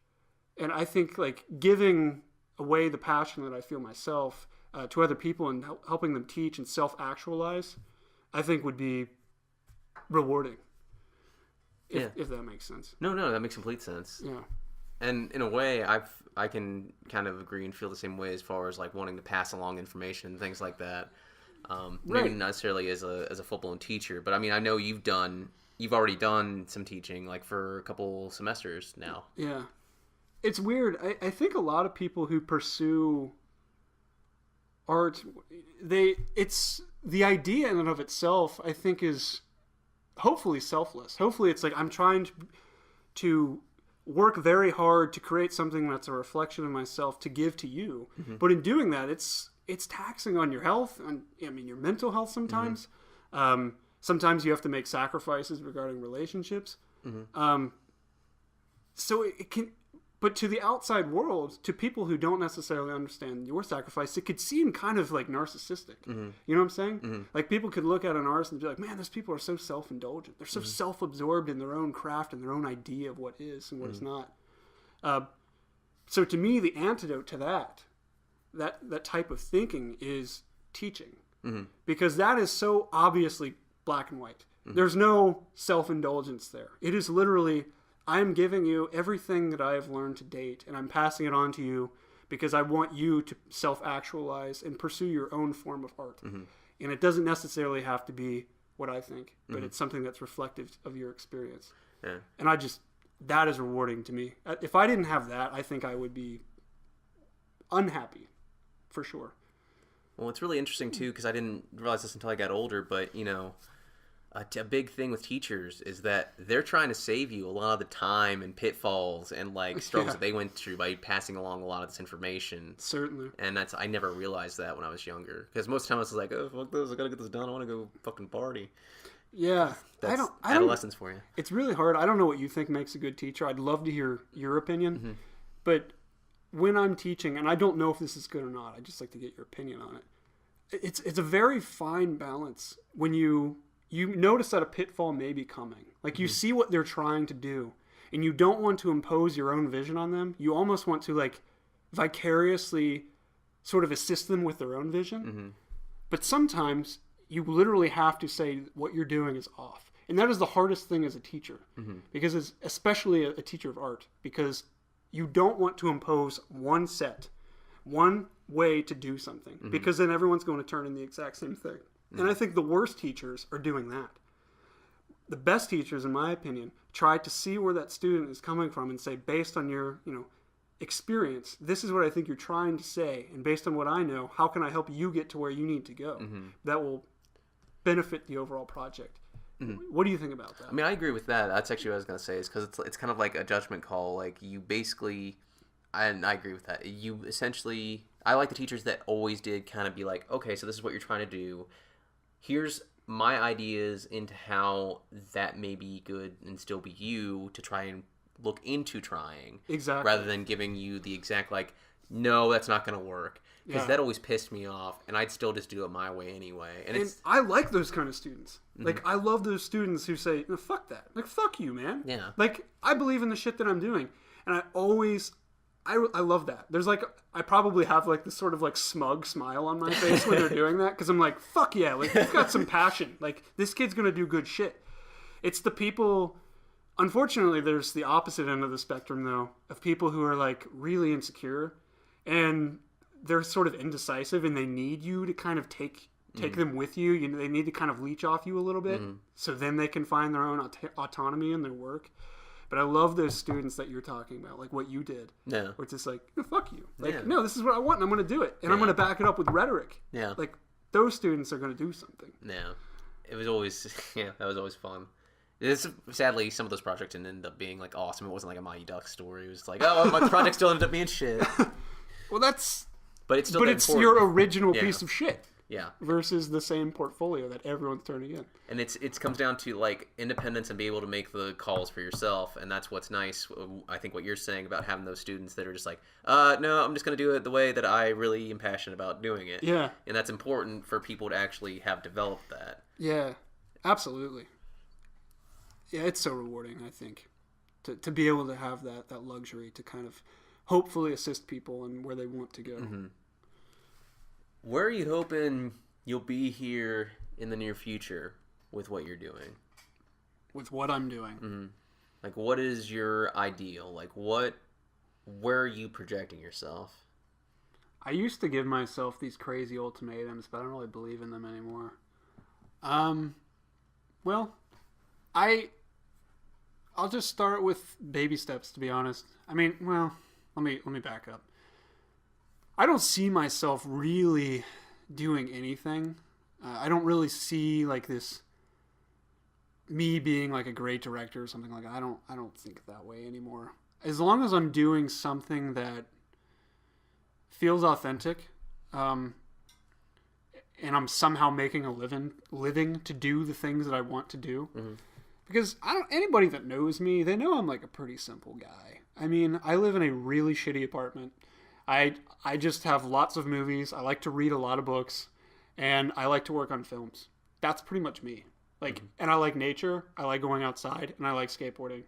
Speaker 1: And I think giving away the passion that I feel myself to other people and helping them teach and self-actualize, I think would be rewarding. If that makes sense. No,
Speaker 2: that makes complete sense.
Speaker 1: Yeah.
Speaker 2: And in a way, I can kind of agree and feel the same way as far as wanting to pass along information and things like that. Maybe not necessarily as a full-blown teacher, but I mean, I know you've already done some teaching for a couple semesters now.
Speaker 1: Yeah. It's weird. I think a lot of people who pursue art, it's the idea in and of itself, I think, is hopefully selfless. Hopefully it's I'm trying to work very hard to create something that's a reflection of myself to give to you. But in doing that, it's taxing on your health, and your mental health sometimes. Sometimes you have to make sacrifices regarding relationships. So it can, but to the outside world, to people who don't necessarily understand your sacrifice, it could seem kind of narcissistic. You know what I'm saying? People could look at an artist and be like, man, those people are so self-indulgent. They're so self-absorbed in their own craft and their own idea of what is and what is not. So to me, the antidote to that type of thinking is teaching. Because that is so obviously black and white. There's no self-indulgence there. It is literally, I am giving you everything that I have learned to date, and I'm passing it on to you because I want you to self-actualize and pursue your own form of art. And it doesn't necessarily have to be what I think, but it's something that's reflective of your experience.
Speaker 2: Yeah.
Speaker 1: And that is rewarding to me. If I didn't have that, I think I would be unhappy, for sure.
Speaker 2: Well, it's really interesting, too, because I didn't realize this until I got older, but, a big thing with teachers is that they're trying to save you a lot of the time and pitfalls and struggles that they went through by passing along a lot of this information.
Speaker 1: Certainly.
Speaker 2: And I never realized that when I was younger, because most of the time I was like, oh, fuck this, I gotta get this done, I want to go fucking party.
Speaker 1: Yeah.
Speaker 2: That's adolescence for you.
Speaker 1: It's really hard. I don't know what you think makes a good teacher. I'd love to hear your opinion. But when I'm teaching, and I don't know if this is good or not, I'd just like to get your opinion on it. It's a very fine balance when you notice that a pitfall may be coming. Like, you see what they're trying to do, and you don't want to impose your own vision on them. You almost want to, like, vicariously sort of assist them with their own vision. But sometimes you literally have to say what you're doing is off. And that is the hardest thing as a teacher, because it's especially a teacher of art, because you don't want to impose one way to do something, because then everyone's going to turn in the exact same thing. And I think the worst teachers are doing that. The best teachers, in my opinion, try to see where that student is coming from and say, based on your, experience, this is what I think you're trying to say, and based on what I know, how can I help you get to where you need to go? That will benefit the overall project. What do you think about that?
Speaker 2: I mean, I agree with that. That's actually what I was going to say, is because it's kind of like a judgment call. Like, you basically, and I agree with that. You essentially, I like the teachers that always did kind of be like, okay, so this is what you're trying to do. Here's my ideas into how that may be good and still be you, to try and look into trying.
Speaker 1: Exactly.
Speaker 2: Rather than giving you the exact, like, no, that's not going to work. Because that always pissed me off, and I'd still just do it my way anyway. And
Speaker 1: I like those kind of students. Like, I love those students who say, no, fuck that. Like, fuck you, man.
Speaker 2: Yeah.
Speaker 1: Like, I believe in the shit that I'm doing. And I love that. There's like, I probably have like this sort of like smug smile on my face when they're doing that, because I'm like, fuck yeah, like, you've got some passion. Like, this kid's going to do good shit. It's the people, unfortunately, there's the opposite end of the spectrum, though, of people who are like really insecure, and they're sort of indecisive, and they need you to kind of take them with you. They need to kind of leech off you a little bit, so then they can find their own autonomy in their work. But I love those students that you're talking about, like what you did. Yeah. Where it's just like, no, fuck you. Like, no, this is what I want, and I'm going to do it. And I'm going to back it up with rhetoric. Yeah. Like, those students are going to do something.
Speaker 2: Yeah. It was always, that was always fun. Sadly, some of those projects didn't end up being, like, awesome. It wasn't like a Mighty Ducks story. It was like, oh, my project still ended up being shit.
Speaker 1: Well, that's...
Speaker 2: But it's still
Speaker 1: it's your original piece of shit.
Speaker 2: Yeah.
Speaker 1: Versus the same portfolio that everyone's turning in.
Speaker 2: And it comes down to, like, independence and be able to make the calls for yourself. And that's what's nice. I think what you're saying about having those students that are just like, no, I'm just going to do it the way that I really am passionate about doing it.
Speaker 1: Yeah.
Speaker 2: And that's important for people to actually have developed that.
Speaker 1: Yeah, absolutely. Yeah, it's so rewarding, I think, to be able to have that luxury to kind of hopefully assist people in where they want to go.
Speaker 2: Mm-hmm. Where are you hoping you'll be here in the near future with what you're doing?
Speaker 1: With what I'm doing?
Speaker 2: Mm-hmm. Like, what is your ideal? Like, where are you projecting yourself?
Speaker 1: I used to give myself these crazy ultimatums, but I don't really believe in them anymore. Well, I'll just start with baby steps, to be honest. I mean, well, let me back up. I don't see myself really doing anything. I don't really see like this me being like a great director or something like that. I don't think that way anymore. As long as I'm doing something that feels authentic, and I'm somehow making a living to do the things that I want to do. Mm-hmm. Because anybody that knows me, they know I'm like a pretty simple guy. I mean, I live in a really shitty apartment. I just have lots of movies. I like to read a lot of books, and I like to work on films. That's pretty much me. Like, mm-hmm. And I like nature. I like going outside, and I like skateboarding.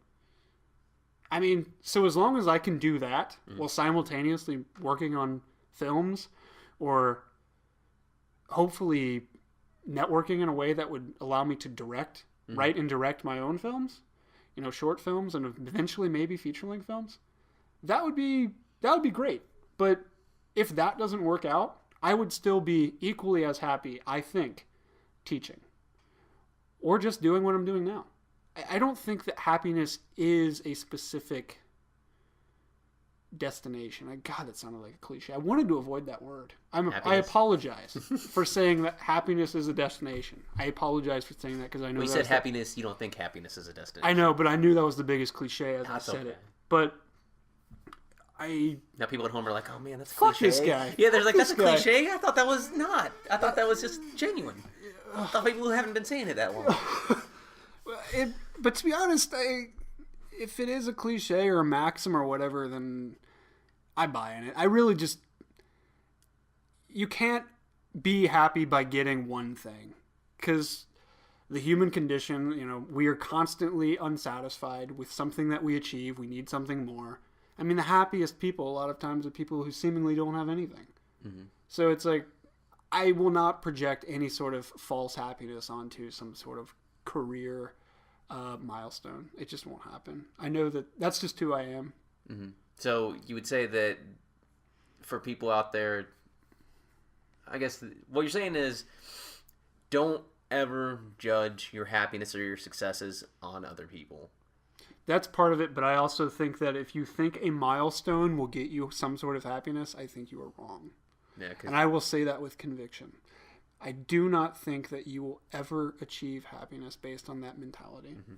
Speaker 1: I mean, so as long as I can do that while simultaneously working on films, or hopefully networking in a way that would allow me to direct, write and direct my own films, short films, and eventually maybe feature-length films, that would be great. But if that doesn't work out, I would still be equally as happy, I think, teaching. Or just doing what I'm doing now. I don't think that happiness is a specific destination. God, that sounded like a cliche. I wanted to avoid that word. I apologize for saying that happiness is a destination. I apologize for saying that because I know
Speaker 2: you said happiness. You don't think happiness is a destination.
Speaker 1: I know, but I knew that was the biggest cliche as I said it. But
Speaker 2: now people at home are like, oh man, that's a
Speaker 1: fuck
Speaker 2: cliche.
Speaker 1: This guy.
Speaker 2: Yeah, they're like, that's a cliche. I thought that was not. I thought that was just genuine. I thought people haven't been saying it that long.
Speaker 1: But to be honest, if it is a cliche or a maxim or whatever, then I buy in it. I really just, you can't be happy by getting one thing, because the human condition, you know, we are constantly unsatisfied with something that we achieve. We need something more. I mean, the happiest people a lot of times are people who seemingly don't have anything. Mm-hmm. So it's like, I will not project any sort of false happiness onto some sort of career milestone. It just won't happen. I know that that's just who I am.
Speaker 2: Mm-hmm. So you would say that for people out there, I guess what you're saying is, don't ever judge your happiness or your successes on other people.
Speaker 1: That's part of it, but I also think that if you think a milestone will get you some sort of happiness, I think you are wrong. Yeah, and I will say that with conviction. I do not think that you will ever achieve happiness based on that mentality.
Speaker 2: Mm-hmm.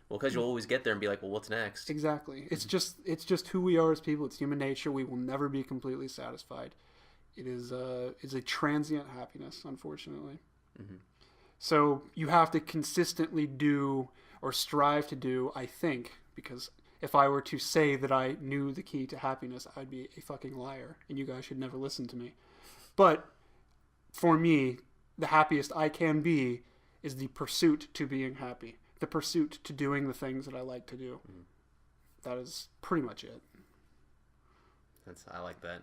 Speaker 2: Well, because you'll always get there and be like, well, what's next?
Speaker 1: Exactly. It's just who we are as people. It's human nature. We will never be completely satisfied. It is a transient happiness, unfortunately. Mm-hmm. So you have to consistently do or strive to do, I think, because if I were to say that I knew the key to happiness, I'd be a fucking liar, and you guys should never listen to me. But for me, the happiest I can be is the pursuit to being happy, the pursuit to doing the things that I like to do. Mm. That is pretty much it.
Speaker 2: I like that.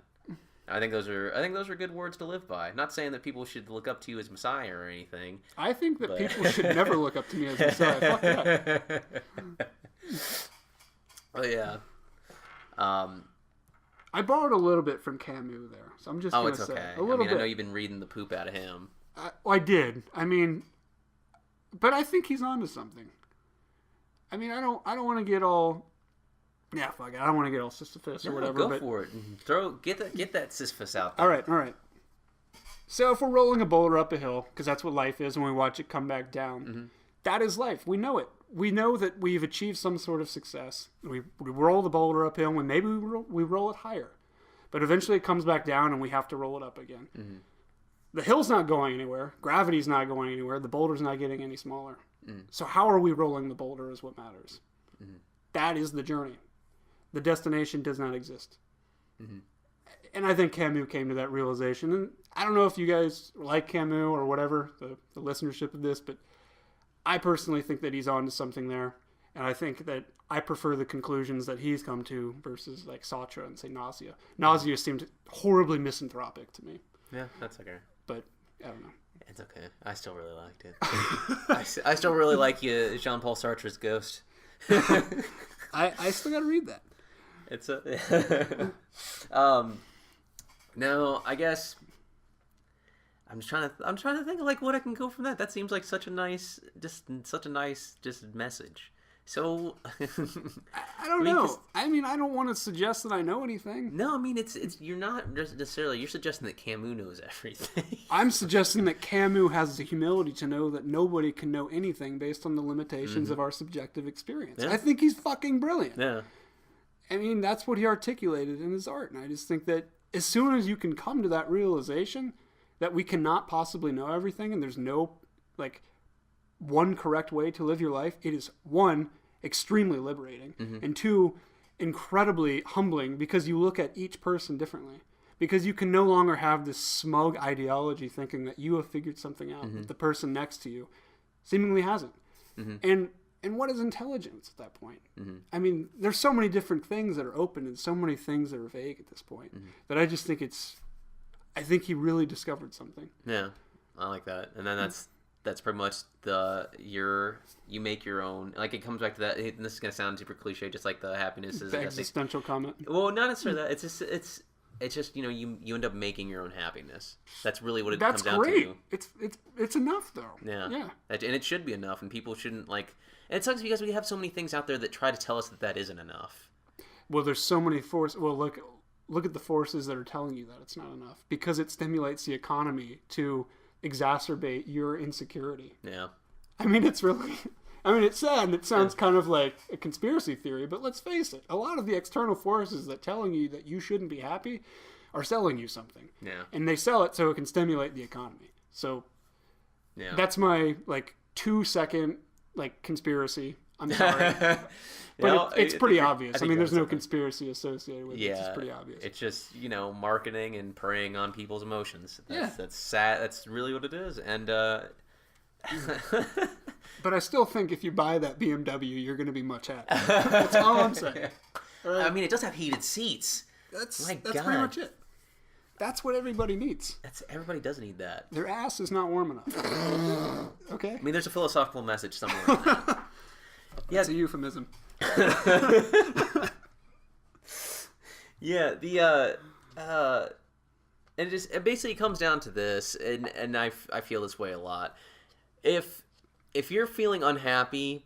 Speaker 2: I think those are good words to live by. Not saying that people should look up to you as Messiah or anything.
Speaker 1: I think that people should never look up to me as Messiah. Fuck that.
Speaker 2: Oh yeah.
Speaker 1: I borrowed a little bit from Camus there, so I'm just going to say a little bit.
Speaker 2: I know you've been reading the poop out of him.
Speaker 1: I did. I mean, but I think he's onto something. I mean, I don't want to get all. Yeah, fuck it. I don't want to get all Sisyphus or whatever.
Speaker 2: Go for it. Get that Sisyphus out there.
Speaker 1: All right. So if we're rolling a boulder up a hill, because that's what life is when we watch it come back down, mm-hmm. That is life. We know it. We know that we've achieved some sort of success. We roll the boulder uphill, and maybe we roll it higher. But eventually it comes back down, and we have to roll it up again. Mm-hmm. The hill's not going anywhere. Gravity's not going anywhere. The boulder's not getting any smaller. Mm-hmm. So how are we rolling the boulder is what matters. Mm-hmm. That is the journey. The destination does not exist. Mm-hmm. And I think Camus came to that realization. And I don't know if you guys like Camus or whatever, the listenership of this, but I personally think that he's on to something there. And I think that I prefer the conclusions that he's come to versus like Sartre and, say, Nausea. Nausea seemed horribly misanthropic to me.
Speaker 2: Yeah, that's okay.
Speaker 1: But I don't know.
Speaker 2: It's okay. I still really liked it. I still really like Jean-Paul Sartre's Ghost.
Speaker 1: I still got to read that.
Speaker 2: It's no, I guess I'm trying to think like what I can go from that. That seems like such a nice message. So
Speaker 1: I don't know. I mean, I don't want to suggest that I know anything.
Speaker 2: No, I mean it's you're not necessarily. You're suggesting that Camus knows everything.
Speaker 1: I'm suggesting that Camus has the humility to know that nobody can know anything based on the limitations mm-hmm. of our subjective experience. Yeah. I think he's fucking brilliant. Yeah. I mean, that's what he articulated in his art, and I just think that as soon as you can come to that realization that we cannot possibly know everything, and there's no like one correct way to live your life, it is one, extremely liberating, mm-hmm. and two, incredibly humbling, because you look at each person differently. Because you can no longer have this smug ideology thinking that you have figured something out, mm-hmm. that the person next to you seemingly hasn't. Mm-hmm. And what is intelligence at that point? Mm-hmm. I mean, there's so many different things that are open and so many things that are vague at this point mm-hmm. that I just think I think he really discovered something.
Speaker 2: Yeah, I like that. And then that's pretty much you make your own, like it comes back to that, and this is going to sound super cliche, just like the happiness is
Speaker 1: the existential comment.
Speaker 2: Well, not necessarily that. It's just, you know, you end up making your own happiness. That's really what it comes down to.
Speaker 1: It's enough though.
Speaker 2: Yeah. And it should be enough, and people shouldn't like. And it sucks because we have so many things out there that try to tell us that isn't enough.
Speaker 1: Well, there's so many forces. Well, look at the forces that are telling you that it's not enough, because it stimulates the economy to exacerbate your insecurity. Yeah. I mean, it's sad and it sounds kind of like a conspiracy theory, but let's face it, a lot of the external forces that telling you that you shouldn't be happy are selling you something. Yeah. And they sell it so it can stimulate the economy. So that's my 2-second conspiracy. I'm sorry. But it's pretty obvious. I mean, there's no conspiracy associated with it. It's just pretty obvious.
Speaker 2: It's just, marketing and preying on people's emotions. That's sad. That's really what it is. And
Speaker 1: but I still think if you buy that BMW, you're going to be much happier. That's all I'm saying.
Speaker 2: Right? I mean, it does have heated seats.
Speaker 1: That's pretty much it. That's what everybody needs.
Speaker 2: Everybody does need that.
Speaker 1: Their ass is not warm enough. Okay?
Speaker 2: I mean, there's a philosophical message somewhere in that.
Speaker 1: Yeah, it's a euphemism.
Speaker 2: Yeah, and it basically comes down to this, and I feel this way a lot. If you're feeling unhappy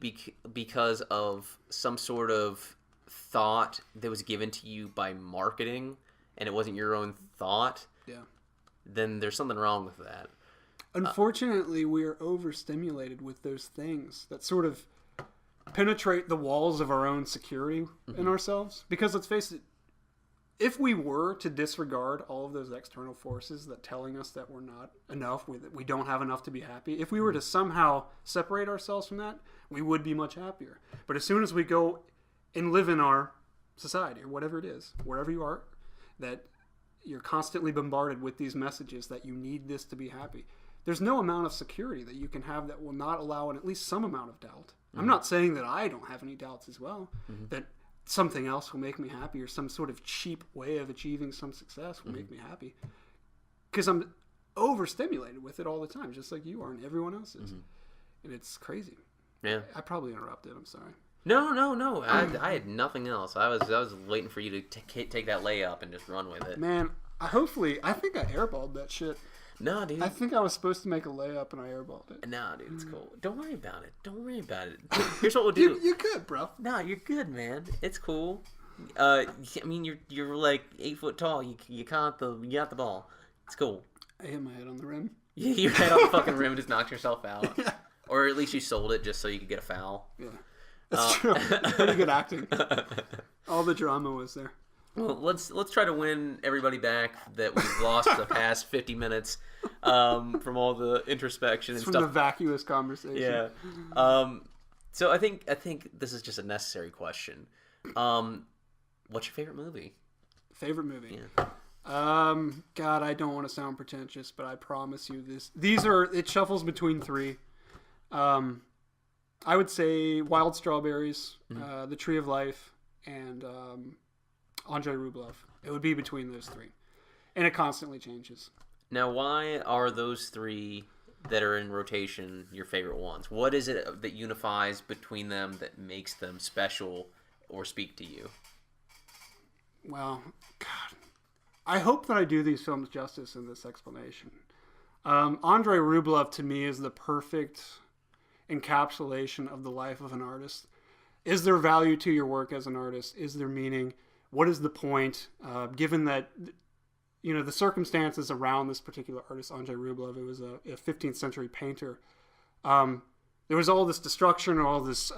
Speaker 2: because of some sort of thought that was given to you by marketing, and it wasn't your own thought, then there's something wrong with that.
Speaker 1: Unfortunately, we are overstimulated with those things that sort of penetrate the walls of our own security in ourselves. Because let's face it, if we were to disregard all of those external forces that telling us that we're not enough, we don't have enough to be happy, if we were to somehow separate ourselves from that, we would be much happier. But as soon as we go and live in our society, or whatever it is, wherever you are, that you're constantly bombarded with these messages that you need this to be happy, there's no amount of security that you can have that will not allow at least some amount of doubt. I'm not saying that I don't have any doubts as well, that something else will make me happy, or some sort of cheap way of achieving some success will make me happy. Because I'm overstimulated with it all the time, just like you are and everyone else is. And it's crazy.
Speaker 2: Yeah.
Speaker 1: I probably interrupted. I'm sorry.
Speaker 2: No. I had nothing else. I was waiting for you to take that layup and just run with it.
Speaker 1: Man, I think I airballed that shit.
Speaker 2: No, dude.
Speaker 1: I think I was supposed to make a layup and I airballed it.
Speaker 2: No, dude, it's cool. Don't worry about it. Here's what we'll do.
Speaker 1: You're good, bro.
Speaker 2: No, you're good, man. It's cool. I mean, you're like 8 foot tall. You got the ball. It's cool.
Speaker 1: I hit my head on the rim.
Speaker 2: Yeah, your head on the fucking rim just knocked yourself out. Yeah. Or at least you sold it just so you could get a foul.
Speaker 1: Yeah, that's true. Pretty good acting. All the drama was there.
Speaker 2: Well, let's try to win everybody back that we've lost the past 50 minutes from all the introspection and
Speaker 1: from
Speaker 2: stuff.
Speaker 1: The vacuous conversation.
Speaker 2: Yeah. So I think this is just a necessary question. What's your favorite movie?
Speaker 1: Favorite movie?
Speaker 2: Yeah.
Speaker 1: God, I don't want to sound pretentious, but I promise you it shuffles between three. I would say Wild Strawberries, The Tree of Life, and Andrei Rublev. It would be between those three. And it constantly changes.
Speaker 2: Now, why are those three that are in rotation your favorite ones? What is it that unifies between them that makes them special or speak to you?
Speaker 1: Well, God, I hope that I do these films justice in this explanation. Andrei Rublev, to me, is the perfect encapsulation of the life of an artist. Is there value to your work as an artist? Is there meaning? What is the point? Given that, the circumstances around this particular artist, Andrei Rublev, it was a 15th century painter. There was all this destruction, all this.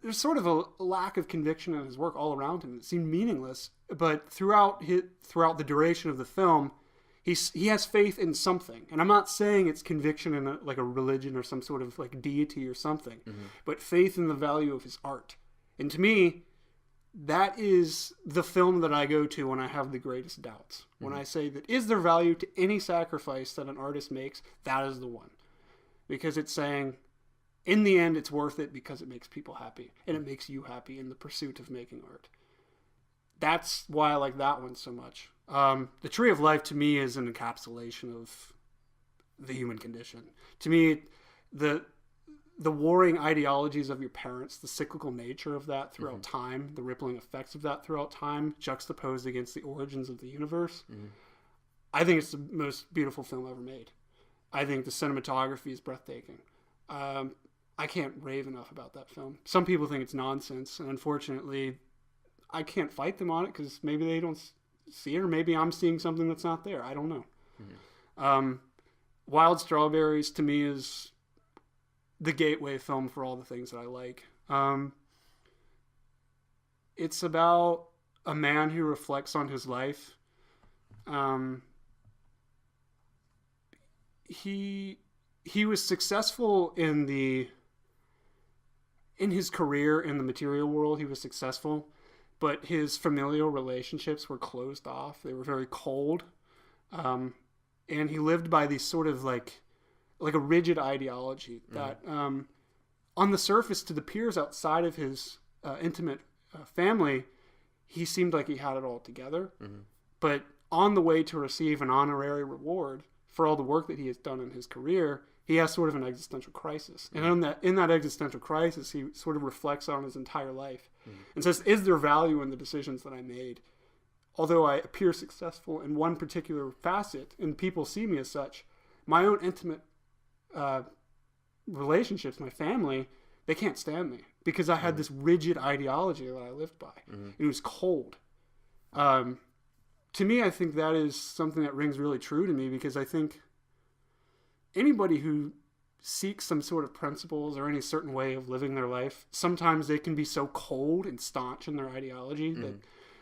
Speaker 1: There's sort of a lack of conviction in his work all around him. It seemed meaningless, but throughout the duration of the film, he has faith in something. And I'm not saying it's conviction in a religion or some sort of deity or something, but faith in the value of his art. And to me, that is the film that I go to when I have the greatest doubts. When I say that, is there value to any sacrifice that an artist makes? That is the one. Because it's saying, in the end, it's worth it because it makes people happy. And it makes you happy in the pursuit of making art. That's why I like that one so much. The Tree of Life, to me, is an encapsulation of the human condition. To me, the warring ideologies of your parents, the cyclical nature of that throughout time, the rippling effects of that throughout time, juxtaposed against the origins of the universe. I think it's the most beautiful film ever made. I think the cinematography is breathtaking. I can't rave enough about that film. Some people think it's nonsense, and unfortunately, I can't fight them on it because maybe they don't see it, or maybe I'm seeing something that's not there. I don't know. Wild Strawberries, to me, is the gateway film for all the things that I like. It's about a man who reflects on his life. He was successful in the in his career in the material world, he was successful, but his familial relationships were closed off. They were very cold. And he lived by these sort of like a rigid ideology that on the surface, to the peers outside of his intimate family, he seemed like he had it all together. But on the way to receive an honorary reward for all the work that he has done in his career, he has sort of an existential crisis. And in that existential crisis, he sort of reflects on his entire life and says, is there value in the decisions that I made? Although I appear successful in one particular facet and people see me as such, my own intimate relationships, my family, they can't stand me because I had this rigid ideology that I lived by. And it was cold. To me, I think that is something that rings really true to me, because I think anybody who seeks some sort of principles or any certain way of living their life, sometimes they can be so cold and staunch in their ideology that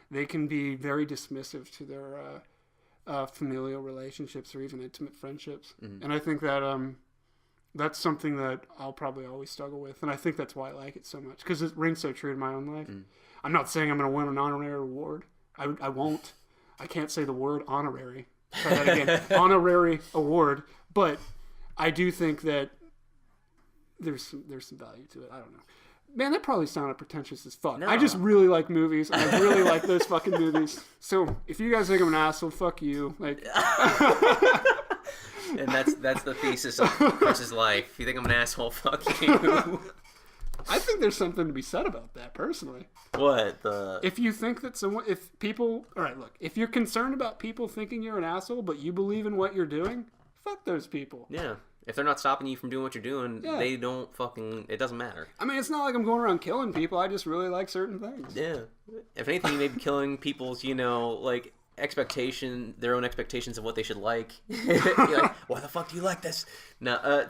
Speaker 1: they can be very dismissive to their familial relationships or even intimate friendships. And I think that that's something that I'll probably always struggle with. And I think that's why I like it so much, because it rings so true to my own life. I'm not saying I'm going to win an honorary award. I won't. I can't say the word honorary. Try that again. Honorary award. But I do think that there's some value to it. I don't know. Man, that probably sounded pretentious as fuck. No. I just really like movies. I really like those fucking movies. So if you guys think I'm an asshole, fuck you. Like,
Speaker 2: and that's the thesis of Chris's life. If you think I'm an asshole, fuck you.
Speaker 1: I think there's something to be said about that, personally.
Speaker 2: What?
Speaker 1: If you think that if you're concerned about people thinking you're an asshole, but you believe in what you're doing, fuck those people.
Speaker 2: Yeah. If they're not stopping you from doing what you're doing, they don't it doesn't matter.
Speaker 1: I mean, it's not like I'm going around killing people. I just really like certain things.
Speaker 2: Yeah. If anything, you may be killing people's, like, their own expectations of what they should like. You're like, why the fuck do you like this?
Speaker 1: No,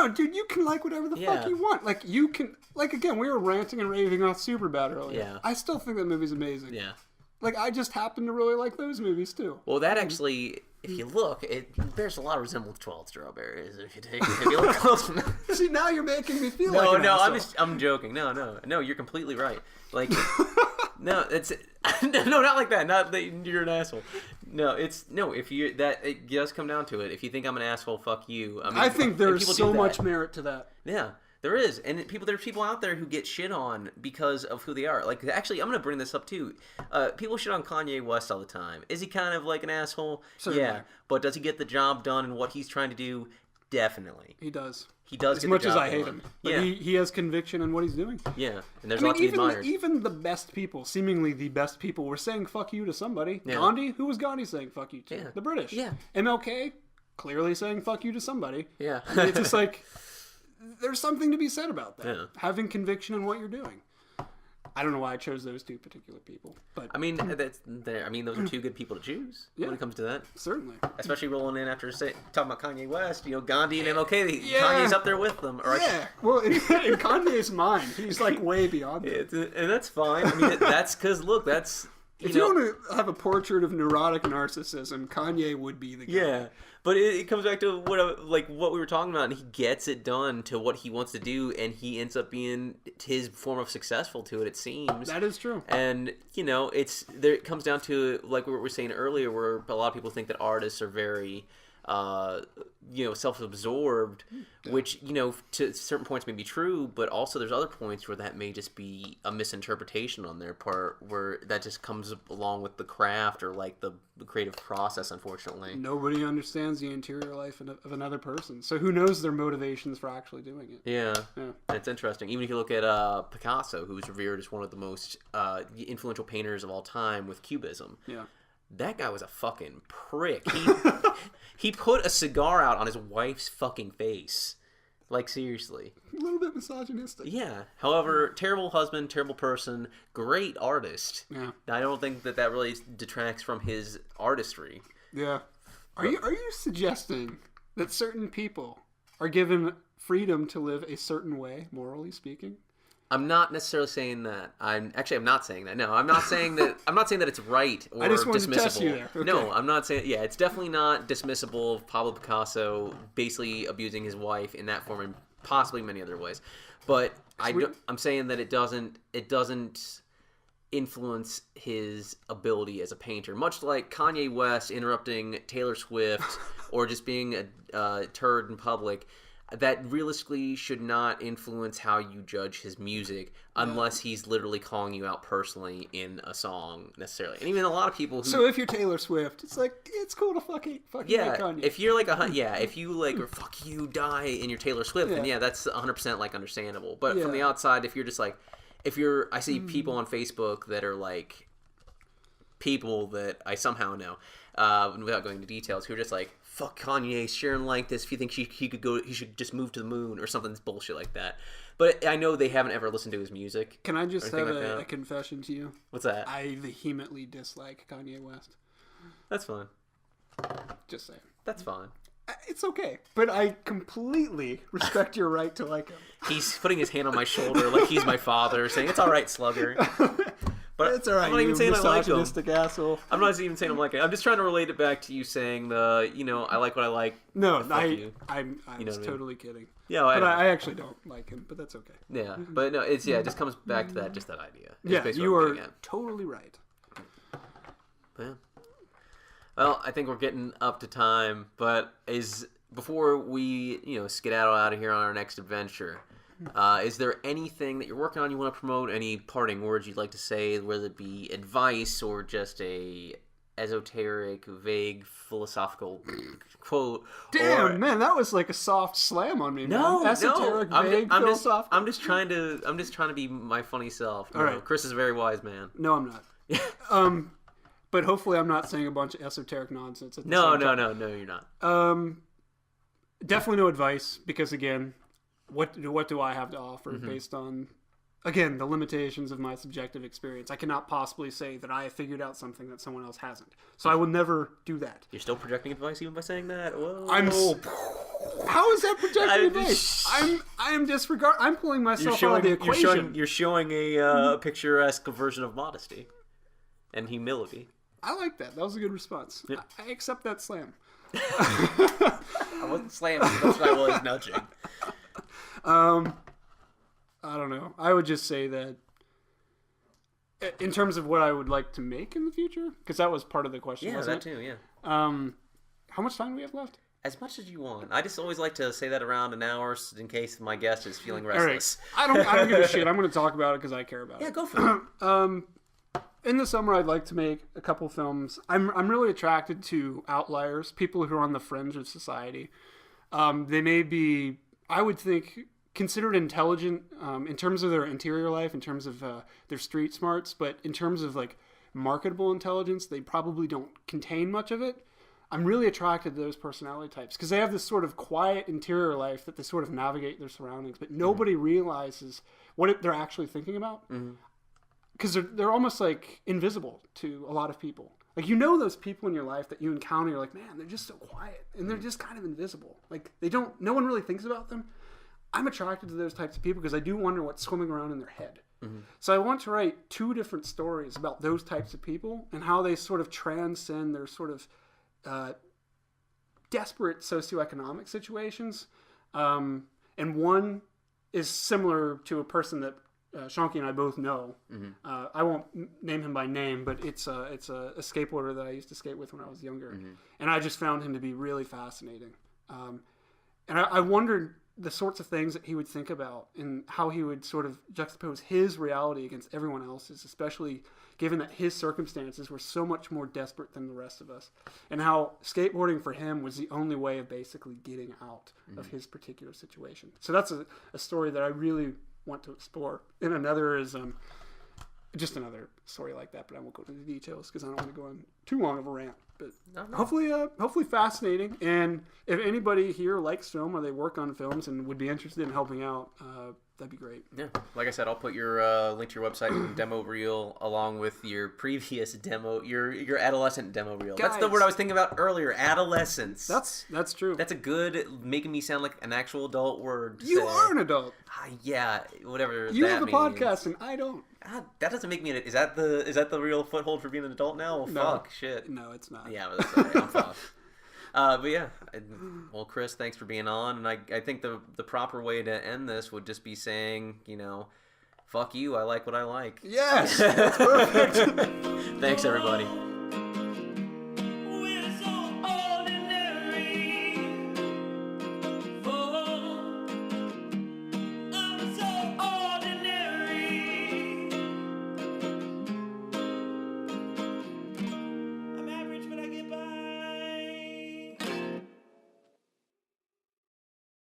Speaker 1: dude, you can like whatever the fuck you want. Like, you can, like, again, we were ranting and raving on Superbad earlier.
Speaker 2: Yeah.
Speaker 1: I still think that movie's amazing.
Speaker 2: Yeah.
Speaker 1: Like, I just happen to really like those movies, too.
Speaker 2: Well, that actually, if you look, it bears a lot of resemblance to 12 Strawberries. If you look close enough.
Speaker 1: See, now you're making me feel like an asshole.
Speaker 2: I'm joking. No, you're completely right. Like, no, not like that. Not that you're an asshole. It does come down to it. If you think I'm an asshole, fuck you.
Speaker 1: I think there's so much merit to that.
Speaker 2: Yeah. There is, and there's people out there who get shit on because of who they are. Like, actually, I'm going to bring this up, too. People shit on Kanye West all the time. Is he kind of like an asshole?
Speaker 1: Certainly.
Speaker 2: Yeah, but does he get the job done in what he's trying to do? Definitely.
Speaker 1: He does.
Speaker 2: He does
Speaker 1: as
Speaker 2: get
Speaker 1: much
Speaker 2: the job
Speaker 1: as I hate
Speaker 2: done.
Speaker 1: him. But he has conviction in what he's doing.
Speaker 2: Yeah, and there's a lot to be admired.
Speaker 1: Even the best people, seemingly the best people, were saying fuck you to somebody. Yeah. Gandhi? Who was Gandhi saying fuck you to?
Speaker 2: Yeah.
Speaker 1: The British.
Speaker 2: Yeah.
Speaker 1: MLK? Clearly saying fuck you to somebody.
Speaker 2: Yeah.
Speaker 1: I mean, it's just like, there's something to be said about that.
Speaker 2: Yeah.
Speaker 1: Having conviction in what you're doing. I don't know why I chose those two particular people, but
Speaker 2: I mean, those are two good people to choose when it comes to that.
Speaker 1: Certainly,
Speaker 2: especially rolling in after talking about Kanye West. Gandhi and MLK. Kanye's up there with them.
Speaker 1: Well, in Kanye's mind, he's like way beyond that.
Speaker 2: And that's fine. I mean, that's because look, that's
Speaker 1: if you want to have a portrait of neurotic narcissism, Kanye would be the guy.
Speaker 2: Yeah. But it comes back to what we were talking about, and he gets it done to what he wants to do, and he ends up being his form of successful to it. It seems
Speaker 1: that is true,
Speaker 2: and it comes down to like what we were saying earlier, where a lot of people think that artists are very self-absorbed, which to certain points may be true, but also there's other points where that may just be a misinterpretation on their part, where that just comes along with the craft or like the creative process. Unfortunately,
Speaker 1: nobody understands the interior life of another person, so who knows their motivations for actually doing it.
Speaker 2: Yeah. It's interesting. Even if you look at Picasso, who's revered as one of the most influential painters of all time with Cubism.
Speaker 1: Yeah.
Speaker 2: That guy was a fucking prick. He put a cigar out on his wife's fucking face. Like, seriously.
Speaker 1: A little bit misogynistic.
Speaker 2: Yeah. However, terrible husband, terrible person, great artist.
Speaker 1: Yeah.
Speaker 2: I don't think that really detracts from his artistry.
Speaker 1: Yeah. Are you suggesting that certain people are given freedom to live a certain way, morally speaking?
Speaker 2: I'm not necessarily saying that. I'm not saying that. No, I'm not saying that. I'm not saying that it's right or dismissible.
Speaker 1: I just wanted to test you there. Okay.
Speaker 2: No, I'm not saying. Yeah, it's definitely not dismissible of Pablo Picasso basically abusing his wife in that form and possibly many other ways. But I'm saying that it doesn't influence his ability as a painter, much like Kanye West interrupting Taylor Swift or just being a turd in public. That realistically should not influence how you judge his music unless he's literally calling you out personally in a song necessarily. And even a lot of people who...
Speaker 1: So if you're Taylor Swift, it's like, it's cool to fucking like Kanye.
Speaker 2: If you're like if you like, or fuck you, die in your Taylor Swift, then that's 100% like understandable. But from the outside, if you're just like, I see people on Facebook that are like, people that I somehow know, without going into details, who are just like, fuck Kanye, sharing like this. If you think he should just move to the moon or something bullshit like that. But I know they haven't ever listened to his music.
Speaker 1: Can I just have a confession to you?
Speaker 2: What's that?
Speaker 1: I vehemently dislike Kanye West.
Speaker 2: That's fine.
Speaker 1: Just saying.
Speaker 2: That's fine.
Speaker 1: It's okay, but I completely respect your right to like him.
Speaker 2: He's putting his hand on my shoulder like he's my father, saying, "It's all right, slugger." But
Speaker 1: it's all right.
Speaker 2: I'm not even saying I like him.
Speaker 1: Asshole.
Speaker 2: I'm not even saying I'm like it. I'm just trying to relate it back to you saying I like what I like.
Speaker 1: No,
Speaker 2: I'm
Speaker 1: totally kidding.
Speaker 2: Yeah,
Speaker 1: but I actually don't like him, but that's okay.
Speaker 2: Yeah, but no, it just comes back to that idea.
Speaker 1: Yeah, you are totally right.
Speaker 2: Yeah. Well, I think we're getting up to time, but before we skedaddle out of here on our next adventure, is there anything that you're working on you want to promote? Any parting words you'd like to say, whether it be advice or just a esoteric, vague, philosophical quote?
Speaker 1: Damn, man, that was like a soft slam on me.
Speaker 2: No,
Speaker 1: man. Esoteric, vague, philosophical.
Speaker 2: I'm just trying to be my funny self. All right. Chris is a very wise man.
Speaker 1: No, I'm not. But hopefully I'm not saying a bunch of esoteric nonsense. No,
Speaker 2: you're not.
Speaker 1: Definitely no advice, because again, what do I have to offer based on, again, the limitations of my subjective experience? I cannot possibly say that I have figured out something that someone else hasn't. So I will never do that.
Speaker 2: You're still projecting advice even by saying that? Whoa.
Speaker 1: How is that projecting advice? I'm pulling myself out of the equation.
Speaker 2: You're showing a picturesque version of modesty and humility.
Speaker 1: I like that. That was a good response. Yep. I accept that slam.
Speaker 2: I wasn't slamming. That's what I was nudging.
Speaker 1: I don't know. I would just say that in terms of what I would like to make in the future, because that was part of the question.
Speaker 2: Yeah, that too. Yeah.
Speaker 1: How much time do we have left?
Speaker 2: As much as you want. I just always like to say that around an hour in case my guest is feeling restless.
Speaker 1: All right. I don't give a shit. I'm going to talk about it because I care about it.
Speaker 2: Yeah, go for it.
Speaker 1: In the summer, I'd like to make a couple films. I'm really attracted to outliers, people who are on the fringe of society. They may be, I would think, considered intelligent in terms of their interior life, in terms of their street smarts, but in terms of like marketable intelligence, they probably don't contain much of it. I'm really attracted to those personality types because they have this sort of quiet interior life that they sort of navigate their surroundings, but nobody realizes what they're actually thinking about. Because they're almost like invisible to a lot of people. Like, those people in your life that you encounter, you're like, man, they're just so quiet and they're just kind of invisible. Like, no one really thinks about them. I'm attracted to those types of people because I do wonder what's swimming around in their head. So I want to write 2 different stories about those types of people and how they sort of transcend their sort of desperate socioeconomic situations. And one is similar to a person that Shonky and I both know. I won't name him by name, but it's a skateboarder that I used to skate with when I was younger, and I just found him to be really fascinating. And I wondered the sorts of things that he would think about and how he would sort of juxtapose his reality against everyone else's, especially given that his circumstances were so much more desperate than the rest of us, and how skateboarding for him was the only way of basically getting out of his particular situation. So that's a story that I really want to explore. And another is just another story like that, but I won't go into the details because I don't want to go on too long of a rant. But hopefully fascinating. And if anybody here likes film or they work on films and would be interested in helping out, that'd be great.
Speaker 2: Yeah, like I said, I'll put your link to your website and demo reel along with your previous demo, your adolescent demo reel. Guys, that's the word I was thinking about earlier. Adolescence.
Speaker 1: That's true.
Speaker 2: That's a good, making me sound like an actual adult word.
Speaker 1: You are an adult.
Speaker 2: Yeah, whatever.
Speaker 1: You have a podcast and I don't.
Speaker 2: That doesn't make me. Is that the real foothold for being an adult now? Well,
Speaker 1: no.
Speaker 2: Fuck, shit.
Speaker 1: No, it's not.
Speaker 2: Yeah, that's right. I'm fucked. But yeah, well, Chris, thanks for being on. And I think the proper way to end this would just be saying, fuck you, I like what I like.
Speaker 1: Yes, that's perfect.
Speaker 2: Thanks, everybody.